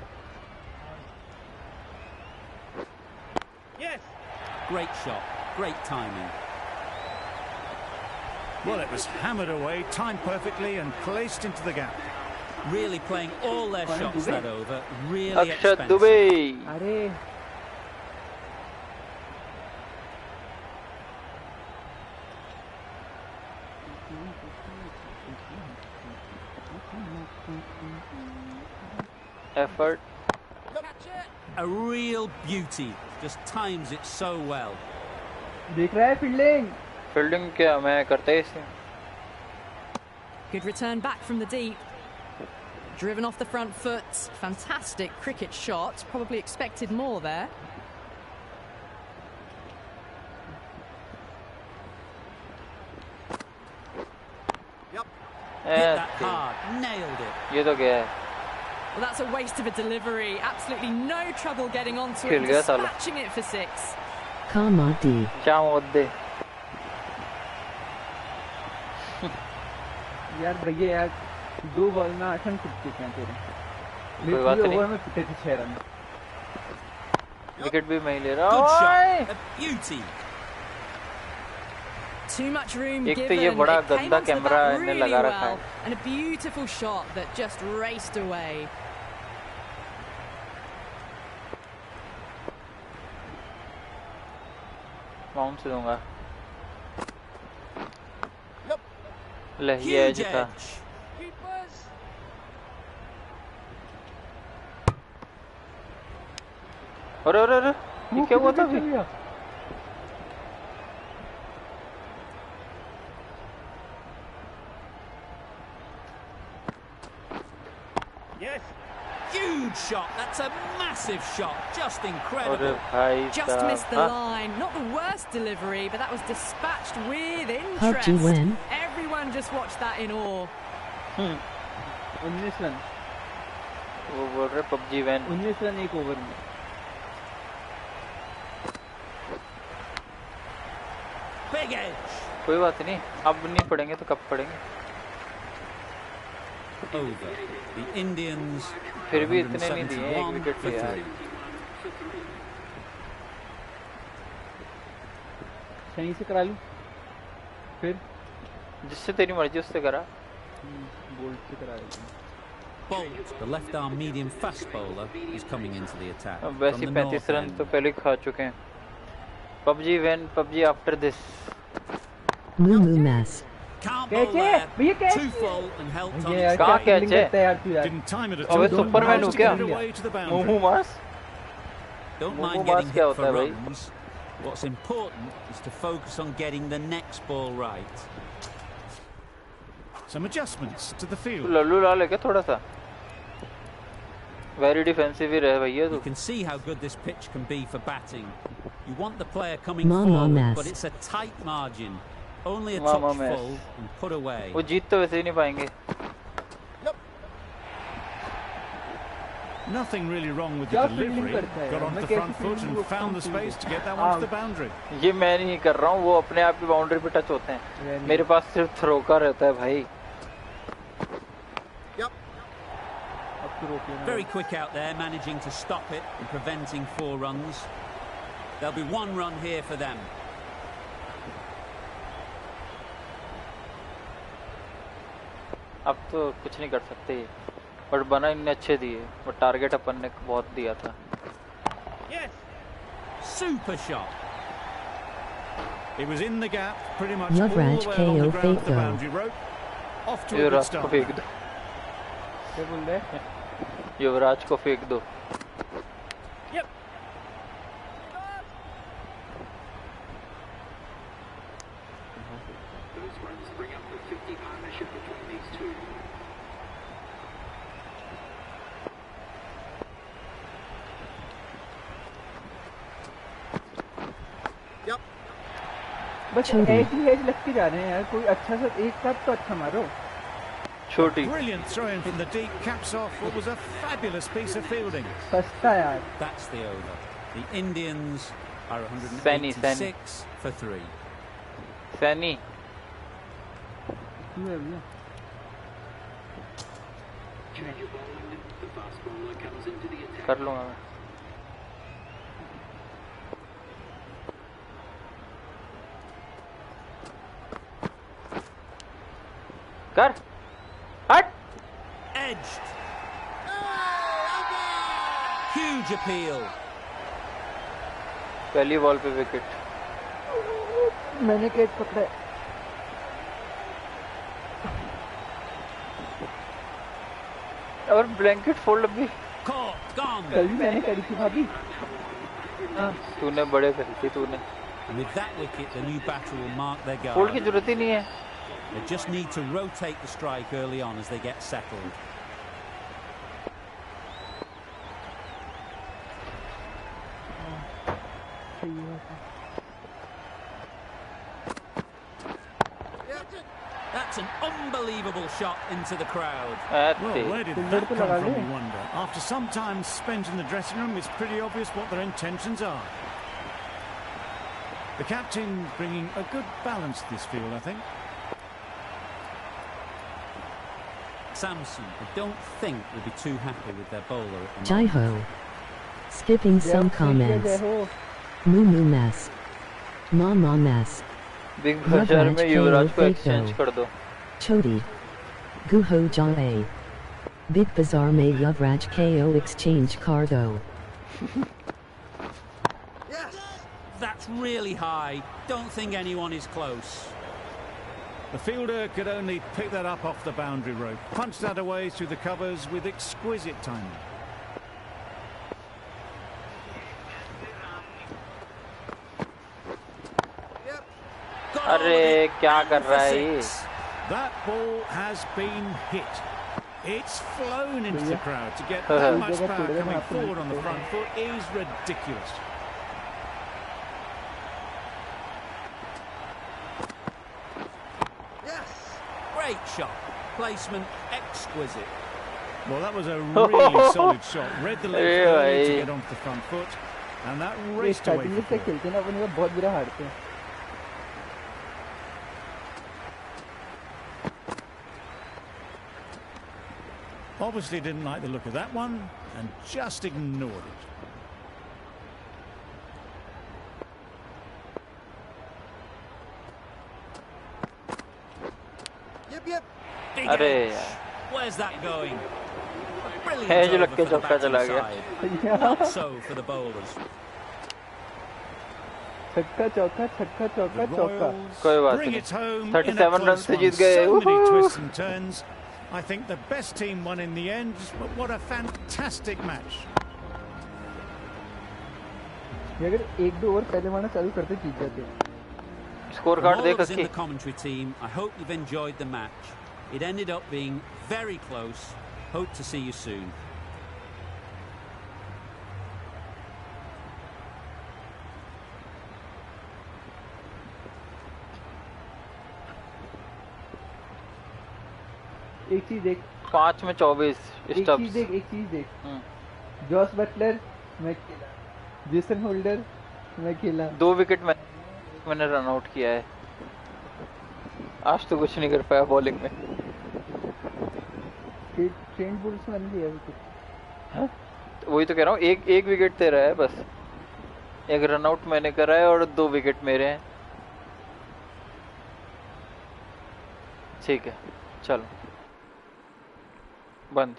Yes. Great shot. Great timing. Well, it was hammered away, timed perfectly and placed into the gap. Really playing all their shots that over. Really Akshat expensive. Dubey. अरे Effort. A real beauty. Just times it so well. देख रहा है fielding fielding क्या मैं करते ही इसे Good return back from the deep. Driven off the front foot. Fantastic cricket shot. Probably expected more there. Hit that hard. Nailed it. ये तो क्या है Well, that's a waste of a delivery. Absolutely no trouble getting onto it खेल and गया साला dispatching it for 6. Kamadi. क्या मुद्दे यार भैया यार 2 बॉल में 8 रन छूट चुके हैं तेरे कोई बात नहीं ओवर में पिटे थे 6 रन विकेट भी मैं ही ले रहा Good हूँ shot. A beauty. Too much room एक तो given. ये बड़ा It came गंदा onto the कैमरा bat इन्हें really लगा रखा well, है and a beautiful shot that just raced away. Bounce से दूंगा ले ये Huge जीता edge. अरे अरे अरे ये क्या हुआ था अभी Yes. Huge shot. That's a massive shot. Just अरे incredible. भाई Just missed the साहब line. Not the worst delivery, but that was dispatched with PUBG interest. win. Everyone just watched that in awe. 19 run वो बोल रहे PUBG van 19 run एक over में Big edge. कोई बात नहीं अब नहीं पढ़ेंगे तो कब पढ़ेंगे Over. The Indians. फिर भी इतने नहीं दिए एक 171 विकेट for लिया 3. सही से करा लूं फिर जिससे तेरी मर्जी उससे करा बोल्ट से करा लेते हैं Bolt, the left-arm medium fast bowler, is coming into the attack. अब वैसे from the 35 north run end. तो पहले खा चुके हैं पबजी वैन PUBG after this Moo moo mess. Can't Catch bowl it! there. Will you catch Too it? full and helped on यार its कहाँ way. catch फील्डिंग है? करता है यार तू यार Didn't time it at अबे all. सुपरमैन Managed हो to क्या get it away to the मुंह boundary. Mass Don't Mumu mind Mas getting क्या hit होता for है भाई? runs. What's important is to focus on getting the next ball right. Some adjustments to the तू field. Lallu लाल है क्या थोड़ा सा वेरी डिफेंसिव ही रहे भैया You तू can see how good this pitch can be for batting. You want the player coming Mama forward, mess. but it's a tight margin. Only a Mama touch mess. full and put away. वो जीत तो वैसे ही नहीं पाएंगे Nothing really wrong with the क्या fielding delivery. करता है Got यार? onto मैं the कैसे front foot fielding and रोकता found हूँ the space fielding? to get that one to Out. the boundary. ये मैं नहीं कर रहा हूँ वो अपने आप ही बाउंड्री पे टच होते हैं Very मेरे पास सिर्फ थ्रो का रहता है भाई अब तो रोक लेना Very quick out there, managing to stop it and preventing 4 runs. There'll be 1 run here for them. अब तो कुछ नहीं कर सकते बट बना इनने अच्छे दिए बट टारगेट अपन ने बहुत दिया था Yes. Super shot. It was in the gap, pretty much Yuvraj all the way along the KO ground of the Faco. boundary rope. Off to a good युवराज को start. फेंक दो क्या बोल रहे हैं युवराज को फेंक दो Yep. Those runs bring up the 50 partnership between these two. बस छोटी। एज ही एज लगते जा रहे हैं यार कोई अच्छा सा एक साथ तो अच्छा मारो छोटी Brilliant throw in from the deep, caps off what was a fabulous piece of fielding. सस्ता यार That's the over. The Indians are Sani, 186 for 3. Saini क्यों है भैया Change your bowling. The fast bowler comes into the attack. कर लूँगा मैं। कर हट Edged. Huge appeal. पहली बॉल पे विकेट। मैंने कैच पकड़ा है। और ब्लैंकेट फोल्ड भी Caught. Gone. कल भी मैंने करी थी भाभी। तूने बड़े करी थी तूने। With that wicket, the new batter will mark their fold की guard. जरूरत ही नहीं है। They just need to rotate the strike early on as they get settled. That's an unbelievable shot into the crowd. Well, where did that come from, you wonder? After some time spent in the dressing room, it's pretty obvious what their intentions are. The captain bringing a good balance to this field, I think. Samson, I don't think will be too happy with their bowler at the Jai moment. ho. Skipping some comments. Moo moo mess. Ma mess. Big बाजार में युवराज को exchange कर दो। Choti. Guho Jae. Big Bazaar में Yuvraj KO exchange Cardo. That's really high. Don't think anyone is close. The fielder could only pick that up off the boundary rope. Punched that away through the covers with exquisite timing. अरे क्या कर रहा है ये? That ball has been hit. It's flown into the crowd. To get that much power coming forward on the front foot is ridiculous. Great shot. Placement exquisite. Well, that was a really solid shot. Read the leg early to get onto the front foot, and that raced away from four. खेलते ना अपन बहुत बुरा हारते हैं। Obviously didn't like the look of that one and just ignored it. Yep. Big अरे edge. यार। Where's that going? A brilliant है जो over लग के for the चौका चला batting गया। side. Not so for the bowlers. छक्का चौका छक्का चौका चौका। कोई बात Bring नहीं। it home 37 रन से जीत गए। So many twists and turns. I think the best team won in the end, but what a fantastic match. ये अगर एक दो ओवर पहले मारना चालू करते जीत जाते। स्कोर From कार्ड all देख of us in के। the commentary team, I hope you've enjoyed the match. It ended up being very close. Hope to see you soon. एक चीज देख। 5 में 24 स्टब्स। एक चीज देख। जॉस बटलर मैं खेला, जेसन होल्डर मैं खेला। 2 विकेट मैंने रन आउट किया है। आज तो कुछ नहीं कर पाया बॉलिंग में। ट्रेंट बुल्स में लिया विकेट। वही तो कह रहा हूँ, एक विकेट तेरा है बस। एक रन आउट मैंने करा है और 2 विकेट मेरे हैं। ठीक है चलो बंद।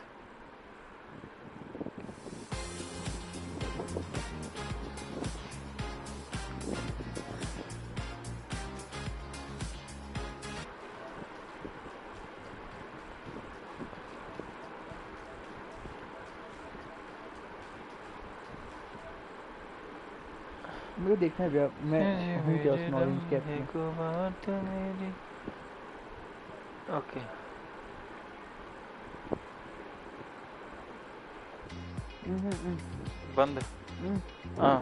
मुझे देखना है भैया, मैं हूँ क्या उस ऑरेंज कैप में। ओके बंद। हाँ